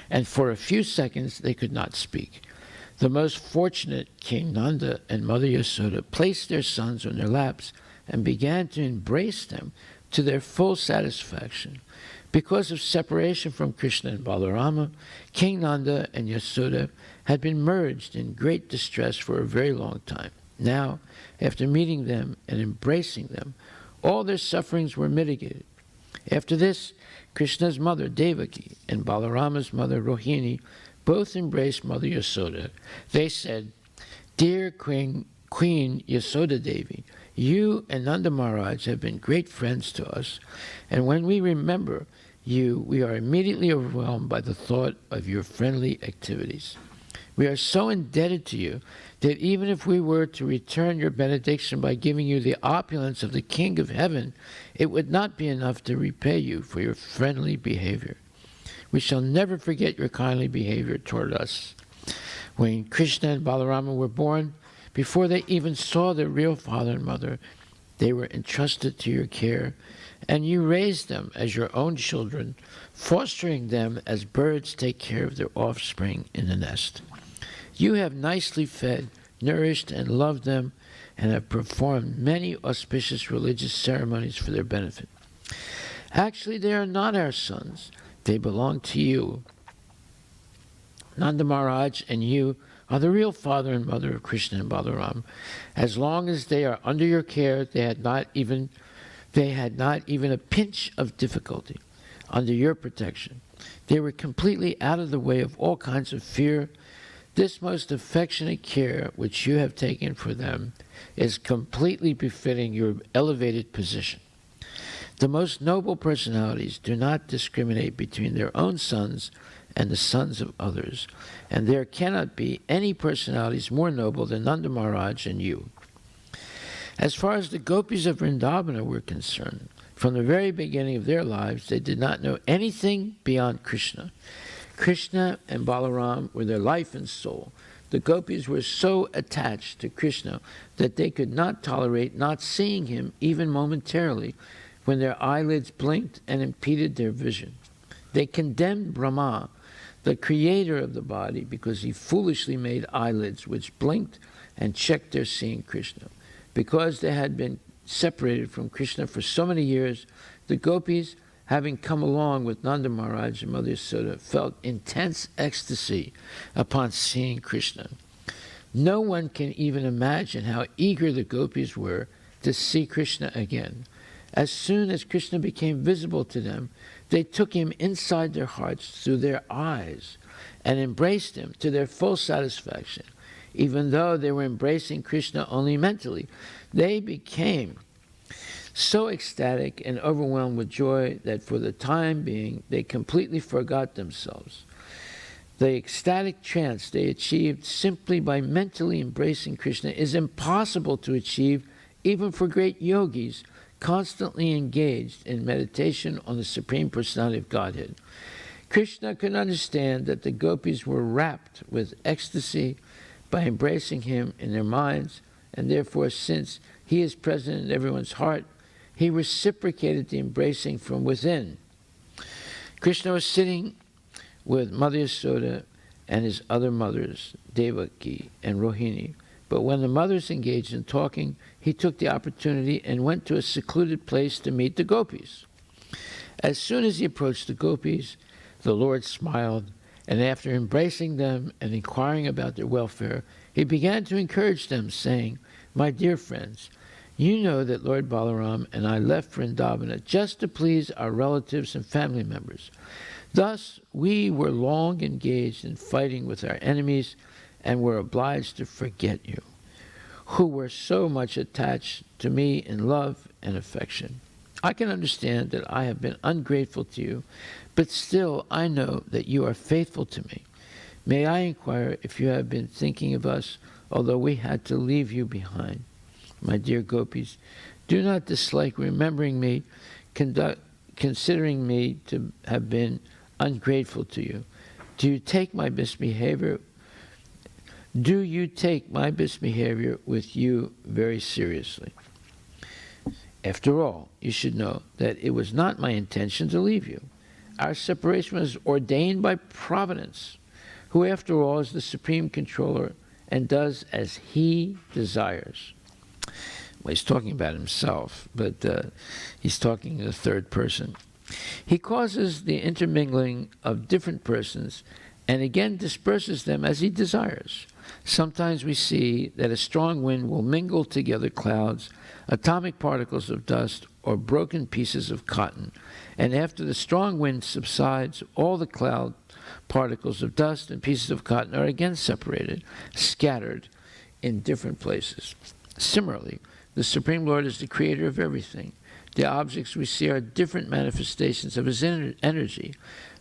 and for a few seconds they could not speak. The most fortunate King Nanda and Mother Yasoda placed their sons on their laps and began to embrace them to their full satisfaction. Because of separation from Krishna and Balarama, King Nanda and Yasoda had been merged in great distress for a very long time. Now, after meeting them and embracing them, all their sufferings were mitigated. After this, Krishna's mother, Devaki, and Balarama's mother, Rohini, both embraced Mother Yasoda. They said, "Dear Queen Yasoda Devi, you and Nanda Maharaj have been great friends to us, and when we remember you, we are immediately overwhelmed by the thought of your friendly activities. We are so indebted to you that even if we were to return your benediction by giving you the opulence of the King of Heaven, it would not be enough to repay you for your friendly behavior. We shall never forget your kindly behavior toward us. When Krishna and Balarama were born, before they even saw their real father and mother, they were entrusted to your care, and you raised them as your own children, fostering them as birds take care of their offspring in the nest. You have nicely fed, nourished, and loved them, and have performed many auspicious religious ceremonies for their benefit. Actually, they are not our sons. They belong to you. Nanda Maharaj and you are the real father and mother of Krishna and Balaram. As long as they are under your care, they had not even a pinch of difficulty under your protection. They were completely out of the way of all kinds of fear. This most affectionate care which you have taken for them is completely befitting your elevated position. The most noble personalities do not discriminate between their own sons and the sons of others, and there cannot be any personalities more noble than Nanda Maharaj and you. As far as the gopis of Vrindavana were concerned, from the very beginning of their lives, they did not know anything beyond Krishna. Krishna and Balaram were their life and soul. The gopis were so attached to Krishna that they could not tolerate not seeing him even momentarily when their eyelids blinked and impeded their vision. They condemned Brahma, the creator of the body, because he foolishly made eyelids which blinked and checked their seeing Krishna. Because they had been separated from Krishna for so many years, the gopis, having come along with Nanda Maharaj and Mother Yasoda, felt intense ecstasy upon seeing Krishna. No one can even imagine how eager the gopis were to see Krishna again. As soon as Krishna became visible to them, they took him inside their hearts through their eyes and embraced him to their full satisfaction. Even though they were embracing Krishna only mentally, they became so ecstatic and overwhelmed with joy that for the time being they completely forgot themselves. The ecstatic trance they achieved simply by mentally embracing Krishna is impossible to achieve even for great yogis constantly engaged in meditation on the Supreme Personality of Godhead. Krishna could understand that the gopis were rapt with ecstasy by embracing him in their minds, and therefore, since he is present in everyone's heart, he reciprocated the embracing from within. Krishna was sitting with Mother Yasoda and his other mothers, Devaki and Rohini, but when the mothers engaged in talking, he took the opportunity and went to a secluded place to meet the gopis. As soon as he approached the gopis, the Lord smiled, and after embracing them and inquiring about their welfare, he began to encourage them, saying, "My dear friends, you know that Lord Balaram and I left Vrindavana just to please our relatives and family members. Thus, we were long engaged in fighting with our enemies and were obliged to forget you, who were so much attached to me in love and affection. I can understand that I have been ungrateful to you, but still I know that you are faithful to me. May I inquire if you have been thinking of us, although we had to leave you behind? My dear gopis, do not dislike remembering me, considering me to have been ungrateful to you. Do you take my misbehavior with you very seriously? After all, you should know that it was not my intention to leave you. Our separation was ordained by Providence, who after all is the supreme controller and does as he desires." Well, he's talking about himself, but he's talking in the third person. He causes the intermingling of different persons and again disperses them as he desires. Sometimes we see that a strong wind will mingle together clouds, atomic particles of dust, or broken pieces of cotton, and after the strong wind subsides, all the cloud particles of dust and pieces of cotton are again separated, scattered in different places. Similarly, the Supreme Lord is the creator of everything. The objects we see are different manifestations of his energy,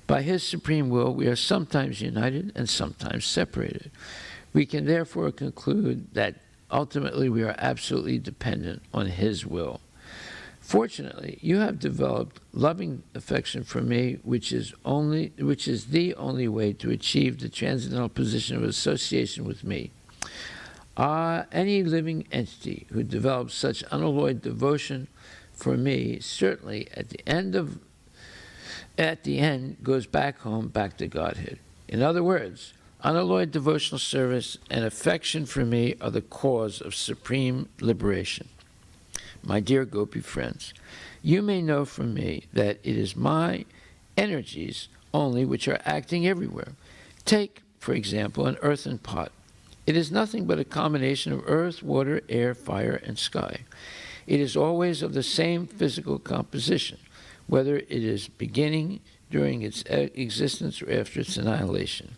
By his supreme will, we are sometimes united and sometimes separated. We can therefore conclude that ultimately we are absolutely dependent on his will. Fortunately, you have developed loving affection for me, which is the only way to achieve the transcendental position of association with me. Any living entity who develops such unalloyed devotion for me certainly at the end goes back home, back to Godhead. In other words, unalloyed devotional service and affection for me are the cause of supreme liberation. My dear Gopi friends, you may know from me that it is my energies only which are acting everywhere. Take, for example, an earthen pot. It is nothing but a combination of earth, water, air, fire, and sky. It is always of the same physical composition, whether it is beginning, during its existence, or after its annihilation.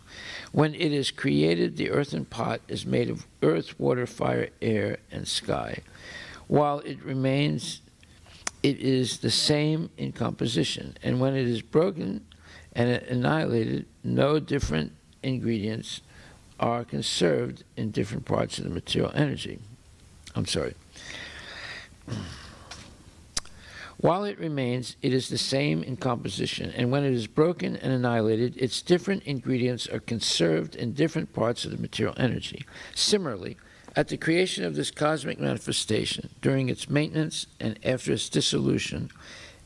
When it is created, the earthen pot is made of earth, water, fire, air, and sky. While it remains, it is the same in composition. And when it is broken and annihilated, no different ingredients are conserved in different parts of the material energy. While it remains, it is the same in composition, and when it is broken and annihilated, its different ingredients are conserved in different parts of the material energy. Similarly, at the creation of this cosmic manifestation, during its maintenance and after its dissolution,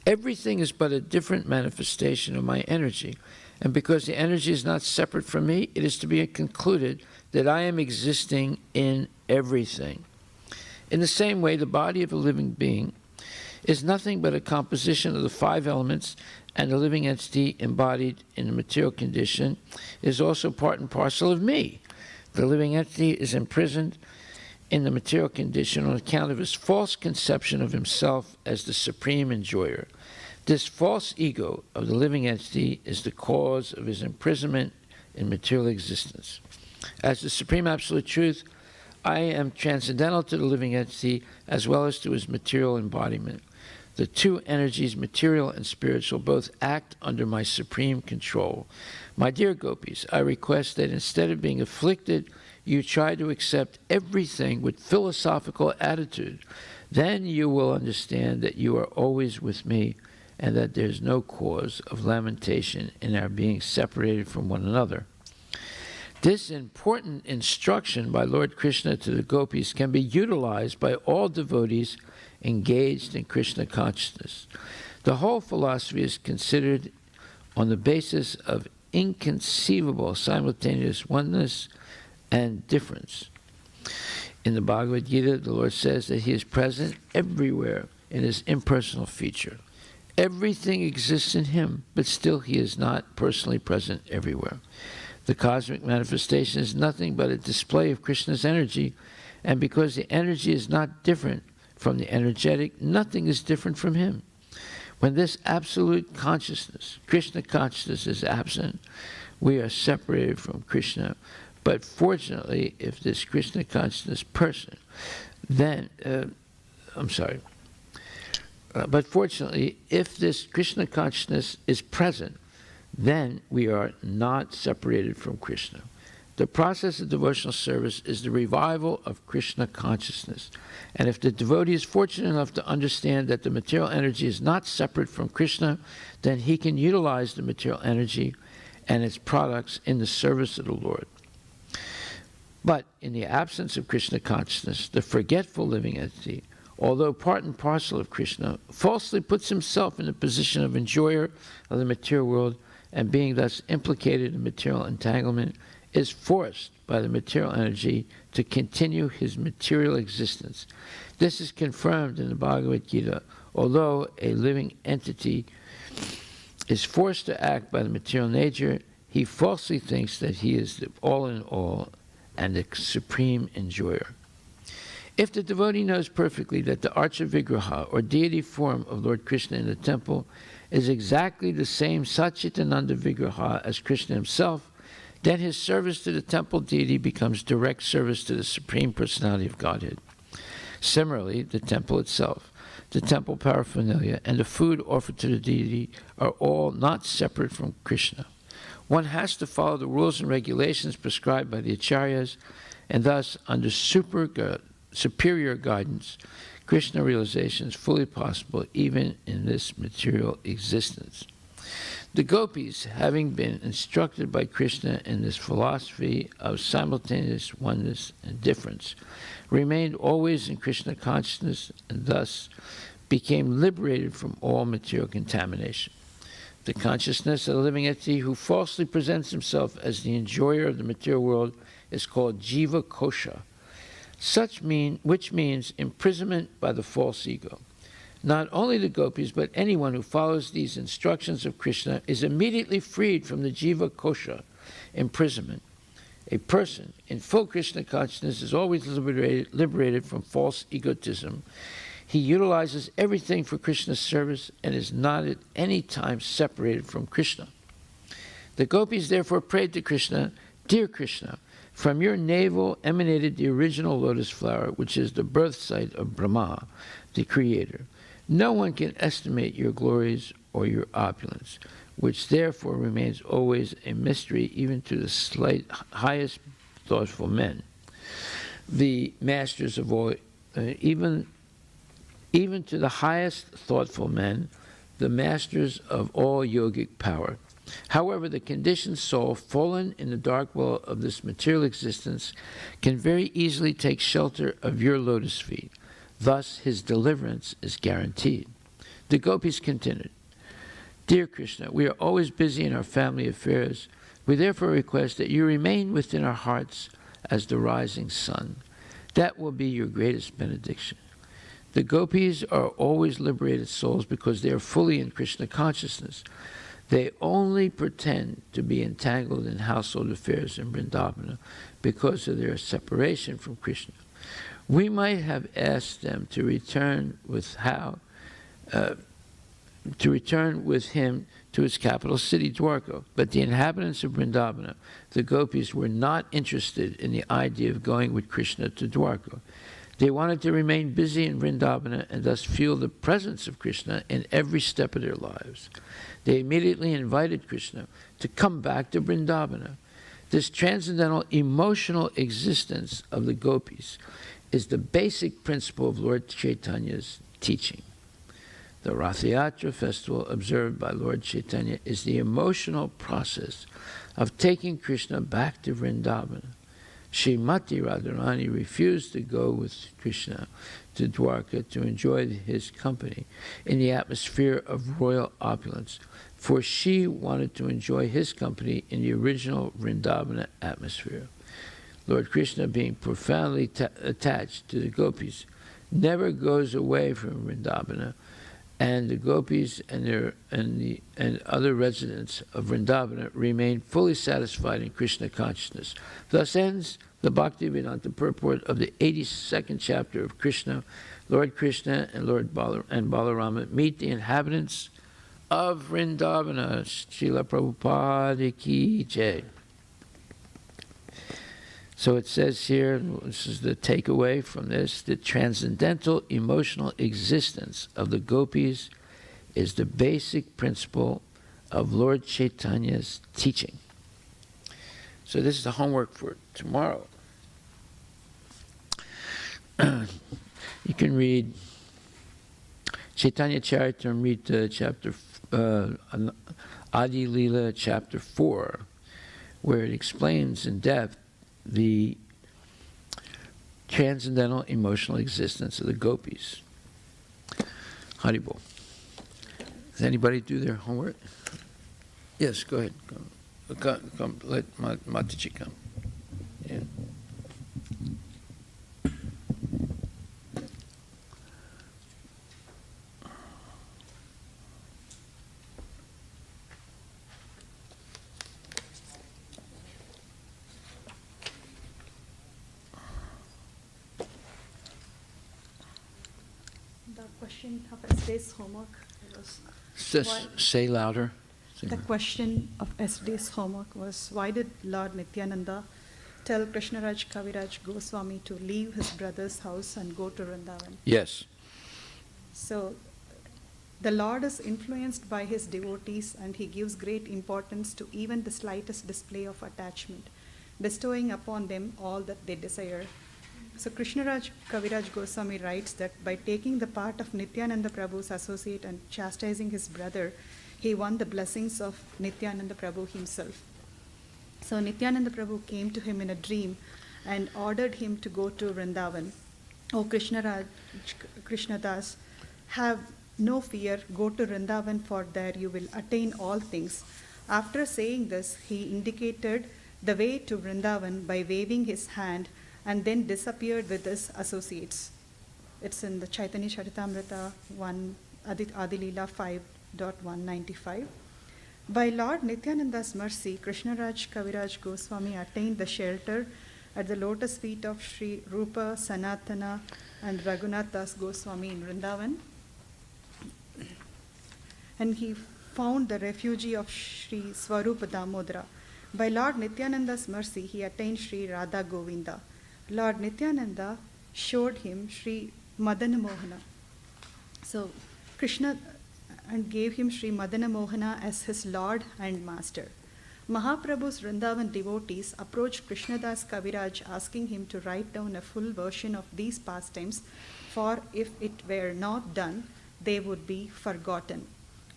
everything is but a different manifestation of my energy. And because the energy is not separate from me, it is to be concluded that I am existing in everything. In the same way, the body of a living being is nothing but a composition of the 5 elements, and the living entity embodied in the material condition is also part and parcel of me. The living entity is imprisoned in the material condition on account of his false conception of himself as the supreme enjoyer. This false ego of the living entity is the cause of his imprisonment in material existence. As the supreme absolute truth, I am transcendental to the living entity as well as to his material embodiment. The two energies, material and spiritual, both act under my supreme control. My dear gopis, I request that instead of being afflicted, you try to accept everything with philosophical attitude. Then you will understand that you are always with me and that there is no cause of lamentation in our being separated from one another. This important instruction by Lord Krishna to the gopis can be utilized by all devotees engaged in Krishna consciousness. The whole philosophy is considered on the basis of inconceivable simultaneous oneness and difference. In the Bhagavad Gita, the Lord says that he is present everywhere in his impersonal feature. Everything exists in him, but still he is not personally present everywhere. The cosmic manifestation is nothing but a display of Krishna's energy, and because the energy is not different from the energetic, nothing is different from him. When this absolute consciousness, Krishna consciousness, is absent, we are separated from Krishna. But fortunately, if this Krishna consciousness person, but fortunately, if this Krishna consciousness is present, then we are not separated from Krishna. The process of devotional service is the revival of Krishna consciousness. And if the devotee is fortunate enough to understand that the material energy is not separate from Krishna, then he can utilize the material energy and its products in the service of the Lord. But in the absence of Krishna consciousness, the forgetful living entity, although part and parcel of Krishna, falsely puts himself in the position of enjoyer of the material world, and being thus implicated in material entanglement, is forced by the material energy to continue his material existence. This is confirmed in the Bhagavad Gita. Although a living entity is forced to act by the material nature, he falsely thinks that he is the all in all and the supreme enjoyer. If the devotee knows perfectly that the Archa Vigraha, or deity form of Lord Krishna in the temple, is exactly the same Satchitananda Vigraha as Krishna himself, then his service to the temple deity becomes direct service to the Supreme Personality of Godhead. Similarly, the temple itself. the temple paraphernalia, and the food offered to the deity are all not separate from Krishna. One has to follow the rules and regulations prescribed by the acharyas, and thus, under superior guidance, Krishna realization is fully possible even in this material existence. The gopis, having been instructed by Krishna in this philosophy of simultaneous oneness and difference, remained always in Krishna consciousness and thus became liberated from all material contamination. The consciousness of the living entity who falsely presents himself as the enjoyer of the material world is called jiva kosha, which means imprisonment by the false ego. Not only the gopis, but anyone who follows these instructions of Krishna is immediately freed from the jiva kosha, imprisonment. A person in full Krishna consciousness is always liberated from false egotism. He utilizes everything for Krishna's service and is not at any time separated from Krishna. The gopis therefore prayed to Krishna, "Dear Krishna, from your navel emanated the original lotus flower, which is the birth site of Brahma, the creator. No one can estimate your glories or your opulence, which therefore remains always a mystery even to the highest thoughtful men, the masters of all, even to the highest thoughtful men, the masters of all yogic power. However, the conditioned soul, fallen in the dark well of this material existence, can very easily take shelter of your lotus feet. Thus, his deliverance is guaranteed." The gopis continued, "Dear Krishna, we are always busy in our family affairs. We therefore request that you remain within our hearts as the rising sun. That will be your greatest benediction." The gopis are always liberated souls because they are fully in Krishna consciousness. They only pretend to be entangled in household affairs in Vrindavana because of their separation from Krishna. We might have asked them to return with him to his capital city, Dwarka, but the inhabitants of Vrindavana, the gopis, were not interested in the idea of going with Krishna to Dwarka. They wanted to remain busy in Vrindavana and thus feel the presence of Krishna in every step of their lives. They immediately invited Krishna to come back to Vrindavana. This transcendental emotional existence of the gopis is the basic principle of Lord Chaitanya's teaching. The Rath Yatra festival observed by Lord Chaitanya is the emotional process of taking Krishna back to Vrindavana. Srimati Radharani refused to go with Krishna to Dwarka to enjoy his company in the atmosphere of royal opulence, for she wanted to enjoy his company in the original Vrindavana atmosphere. Lord Krishna, being profoundly attached to the gopis, never goes away from Vrindavana, and the gopis and other residents of Vrindavana remain fully satisfied in Krishna consciousness. Thus ends the Bhaktivedanta purport of the 82nd chapter of Krishna. Lord Krishna and Lord Balarama meet the inhabitants of Vrindavana. Srila Prabhupada Ki Jai. So it says here, this is the takeaway from this, the transcendental emotional existence of the gopis is the basic principle of Lord Chaitanya's teaching. So this is the homework for tomorrow. You can read Chaitanya Charitamrita chapter, Adi Lila chapter 4, where it explains in depth the transcendental emotional existence of the gopis. Haribol. Does anybody do their homework? Yes, go ahead. Come, let Mataji come. Yeah. Question of yesterday's homework was Say louder. the question of yesterday's homework was, why did Lord Nityananda tell Krishnaraj Kaviraj Goswami to leave his brother's house and go to Vrindavan? Yes. So the Lord is influenced by his devotees, and he gives great importance to even the slightest display of attachment, bestowing upon them all that they desire. So Krishnaraj Kaviraj Goswami writes that by taking the part of Nityananda Prabhu's associate and chastising his brother, he won the blessings of Nityananda Prabhu himself. So Nityananda Prabhu came to him in a dream and ordered him to go to Vrindavan. O Krishnadas, have no fear, go to Vrindavan, for there you will attain all things. After saying this, he indicated the way to Vrindavan by waving his hand and then disappeared with his associates. It's in the Caitanya Charitamrita 1, Adilila 5.195. By Lord Nityananda's mercy, Krishnaraj Kaviraj Goswami attained the shelter at the lotus feet of Sri Rupa, Sanatana, and Raghunath Das Goswami in Vrindavan. And he found the refugee of Sri Swarupa Damodara. By Lord Nityananda's mercy, he attained Sri Radha Govinda. Lord Nityananda showed him Sri Madana Mohana. So Krishna and gave him Sri Madana Mohana as his Lord and Master. Mahaprabhu's Vrindavan devotees approached Krishnadas Kaviraj asking him to write down a full version of these pastimes, for if it were not done, they would be forgotten.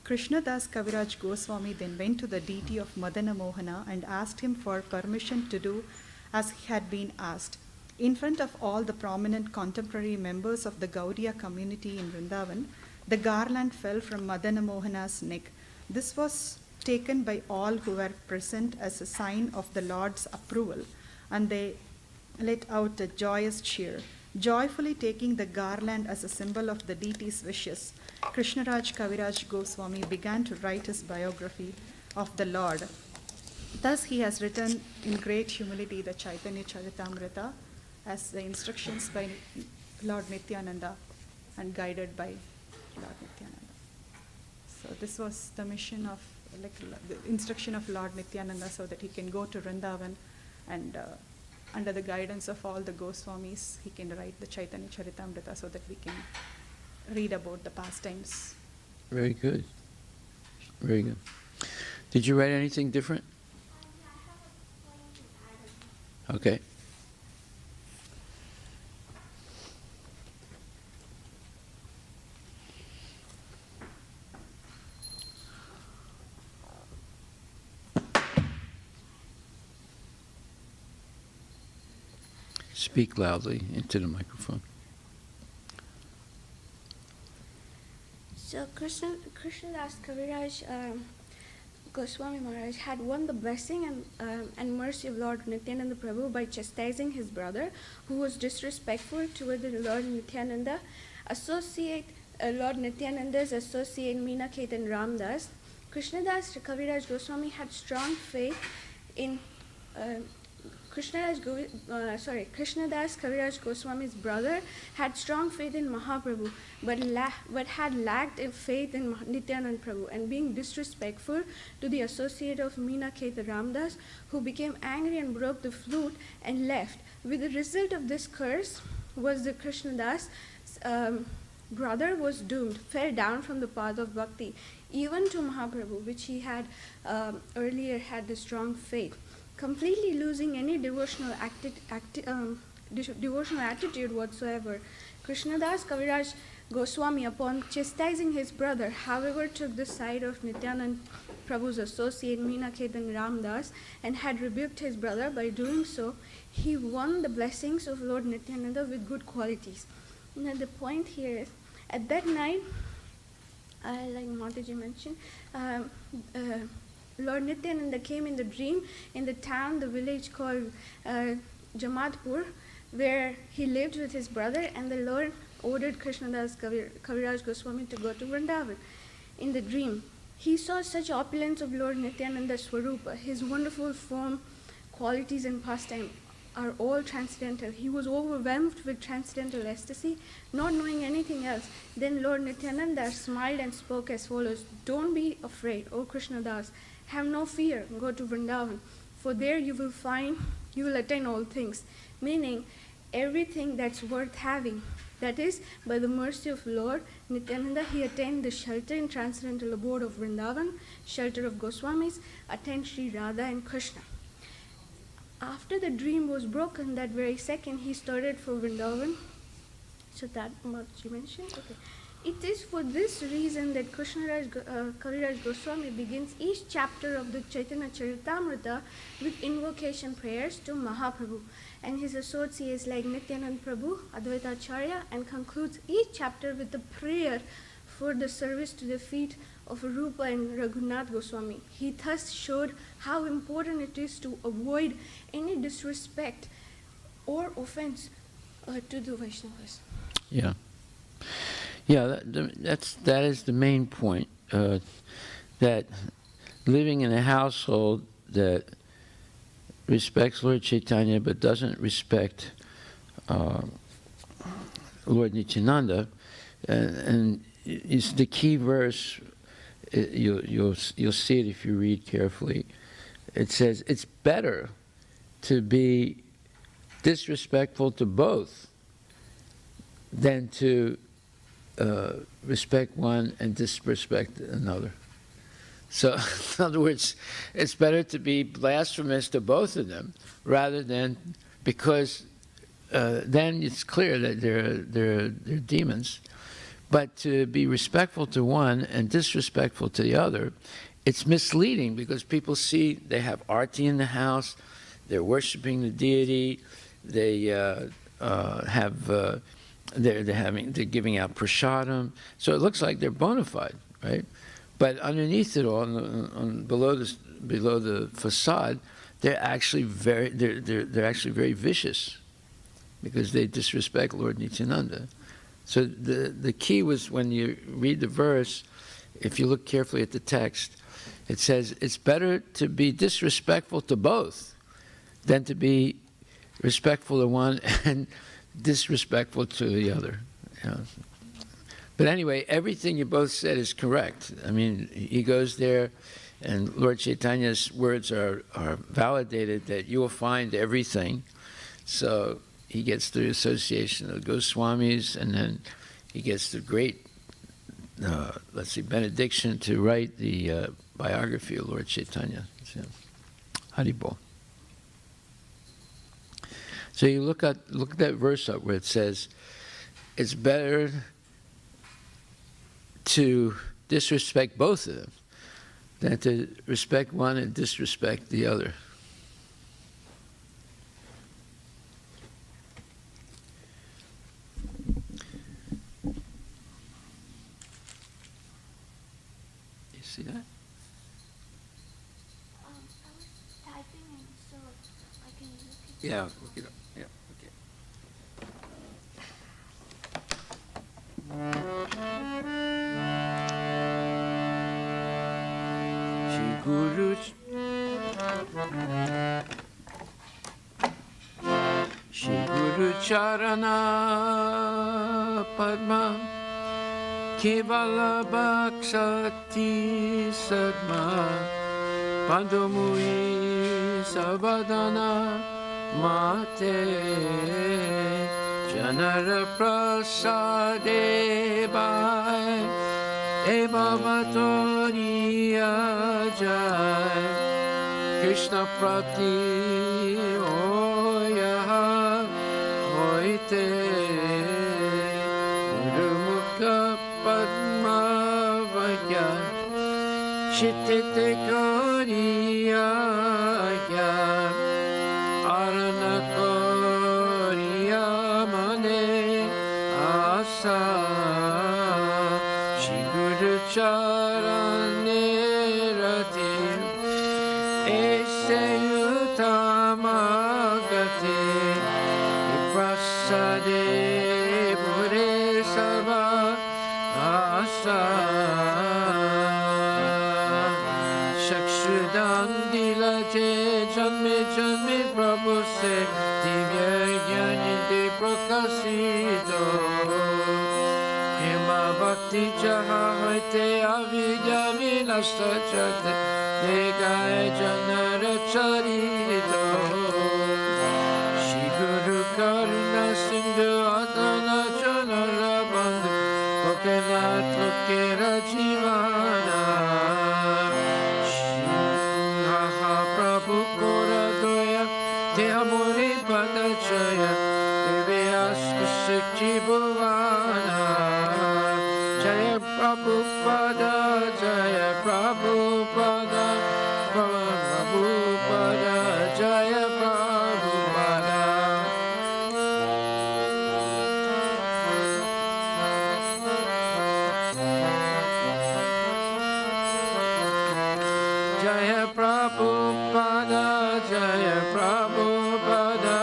Krishnadas Kaviraj Goswami then went to the deity of Madana Mohana and asked him for permission to do as he had been asked. In front of all the prominent contemporary members of the Gaudiya community in Vrindavan, the garland fell from Madana Mohana's neck. This was taken by all who were present as a sign of the Lord's approval, and they let out a joyous cheer. Joyfully taking the garland as a symbol of the deity's wishes, Krishnaraj Kaviraj Goswami began to write his biography of the Lord. Thus he has written in great humility the Caitanya Charitamrita as the instructions by Lord Nityananda and guided by Lord Nityananda. So this was the mission of, the instruction of Lord Nityananda, so that he can go to Vrindavan and under the guidance of all the Goswamis, he can write the Caitanya Charitamrita so that we can read about the pastimes. Very good. Very good. Did you write anything different? Okay. Speak loudly into the microphone. So Krishnadas Kaviraj Goswami Maharaj had won the blessing and mercy of Lord Nityananda Prabhu by chastising his brother, who was disrespectful toward the Lord Nityananda. Lord Nityananda's associate Meena Ketan Ramdas, Krishnadas Kaviraj had strong faith in Krishnadas Kaviraj Goswami's brother had strong faith in Mahaprabhu, but had lacked faith in Nityananda Prabhu, and being disrespectful to the associate of Meena Ketan Ramdas, who became angry and broke the flute and left. With the result of this curse was the Krishnadas brother was doomed, fell down from the path of bhakti, even to Mahaprabhu, which he had earlier had the strong faith. Completely losing any devotional attitude whatsoever, Krishnadas Kaviraj Goswami, upon chastising his brother, however, took the side of Nityananda Prabhu's associate Meena Ketan Ramdas and had rebuked his brother. By doing so, he won the blessings of Lord Nityananda with good qualities. Now the point here is, at that night, like Mataji mentioned, Lord Nityananda came in the dream in the town, the village called Jamadpur, where he lived with his brother, and the Lord ordered Krishnadas Kaviraj Goswami to go to Vrindavan. In the dream, he saw such opulence of Lord Nityananda Swarupa. His wonderful form, qualities, and pastime are all transcendental. He was overwhelmed with transcendental ecstasy, not knowing anything else. Then Lord Nityananda smiled and spoke as follows: "Don't be afraid, O Krishnadas. Have no fear, go to Vrindavan, for there you will attain all things," meaning everything that's worth having That is, by the mercy of Lord Nityananda, he attained the shelter in transcendental abode of Vrindavan, shelter of Goswamis, attained Sri Radha and Krishna. After the dream was broken, that very second, he started for Vrindavan. So that much you mentioned? Okay. It is for this reason that Kaviraj Goswami begins each chapter of the Chaitanya Charitamrita with invocation prayers to Mahaprabhu and his associates like Nityanand Prabhu, Advaita Acharya, and concludes each chapter with a prayer for the service to the feet of Rupa and Raghunath Goswami. He thus showed how important it is to avoid any disrespect or offense to the Vaishnavas. Yeah. Yeah, that is the main point, that living in a household that respects Lord Chaitanya but doesn't respect Lord Nityananda, and it's the key verse. You'll see it if you read carefully. It says it's better to be disrespectful to both than to respect one and disrespect another. So, in other words, it's better to be blasphemous to both of them rather than, because then it's clear that they're demons. But to be respectful to one and disrespectful to the other, it's misleading because people see they have Aarti in the house, they're worshiping the deity, they they're giving out prasadam, so it looks like they're bona fide, right? But underneath it all, below the facade, they're actually very vicious because they disrespect Lord Nityananda. So the key was, when you read the verse, if you look carefully at the text, it says it's better to be disrespectful to both than to be respectful to one and disrespectful to the other. You know. But anyway, everything you both said is correct. I mean, he goes there, and Lord Chaitanya's words are validated that you will find everything. So he gets the association of Goswamis, and then he gets the great, benediction to write the biography of Lord Chaitanya. So, Haribol. So you look at that verse up where it says, it's better to disrespect both of them than to respect one and disrespect the other. You see that? I was typing in so I can look it. Yeah, look it up. Yeah, okay. Shri Guru Charana Padma Kevala Bhaksati Sadma Pandamui Savadana Mate Janara Prasade Bhai Eva Vatoriya Jai Krishna Prati Oya Hoite Gurumukha Padma Vaya Chittite Koriya Arana Koriya Mane Asa Shri Guru Charane Rati Ese Utamagate Prasade Bure Sava Asa Shakshudan Dilaje Janme Janme Prabhu Se Divya Gyani De Prakasito Prema Bhakti Jaha Hoite Avidya Vinashta Chate Degaye Janara Charito Shri Guru Karuna Sindhu Adana Jana Kera Jivana Shingaha Prabhu Kora Doya Tehamuri Padachaya Devyaska Sikhi Bhuvana Jaya Prabhupada Jaya Prabhupada Prabhupada Jaya Prabhupada Jaya Prabhupada Jaya Prabhupada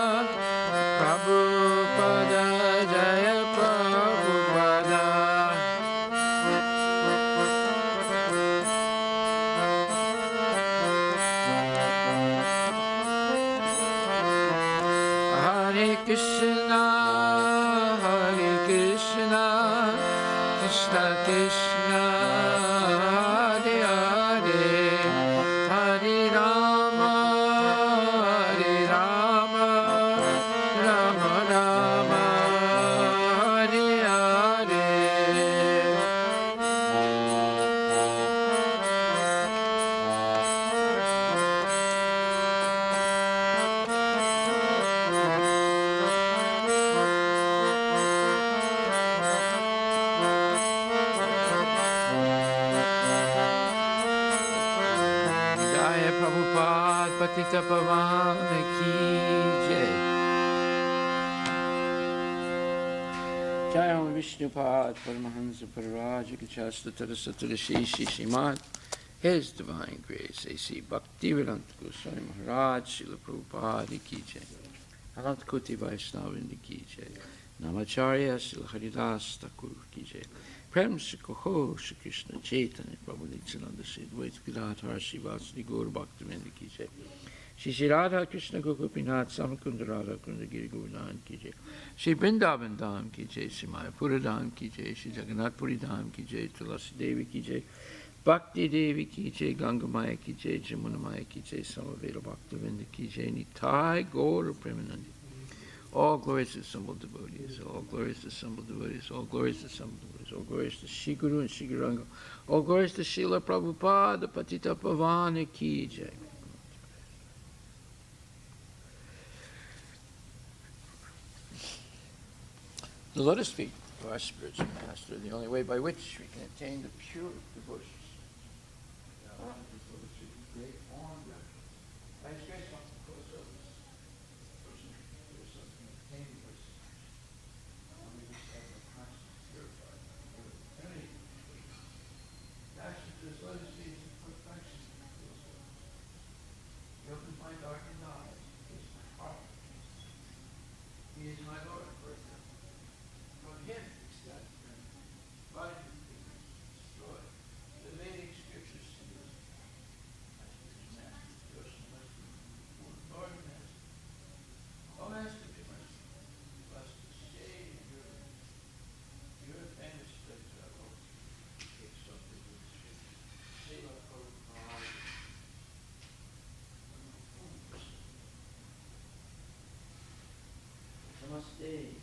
Prabhupada Jaya Prabhupada Hare Krishna Krishna Krishna Hare Hare Hare Rama Rama Rama Hare Hare Jaya Prabhupada Patita Pavana Ki Jai Jaya Om Vishnupad Paramahansa Pararaja Kachasta Tadasatara Shishi Shimad His Divine Grace A.C. Bhaktivedanta Goswami Maharaj Srila Prabhupada Ki Jai Anant Koti Vaishnavindi Ki Jai Namacharya Srila Harivilas Thakur Ki Jai Prem se Koho Shri Krishna Chaitanya Prabhu Nityananda Sri Advaita Gadadhar Srivasadi Gaur Bhaktivinoda Ki Jai Shri Radha Krishna Gopinath Samakunda Radha Kunda Giri Govardhan Ki Jai Shri Vrindavan Dham Ki Jai Shri Mayapura Dham Ki Jai Shri Jagannath Puri Dham Ki Jai Tulasi Devi Ki Jai Bhakti Devi Ki Jai Ganga Maya Ki Jai Jamuna Maya Ki Jai Samaveda Bhaktivinoda Ki Jai Nitai Gaur Premanandi. All glories to assembled devotees, all glories to assembled devotees, all glories to assembled devotees, all glories to Shri Guru and Shri Guranga, all glories to Srila Prabhupada, Patita Pavana Ki Jai. The lotus feet of our spiritual master are the only way by which we can attain the pure devotions. He is my Lord, from him ecstatic friend, life is destroyed. The Vedic scriptures say this. My spiritual master, Krishna must be Lord Master. O Master, be merciful. Bless the shade of your famous place I hope to take something with the scriptures. Sela Prabhupada. Namaste.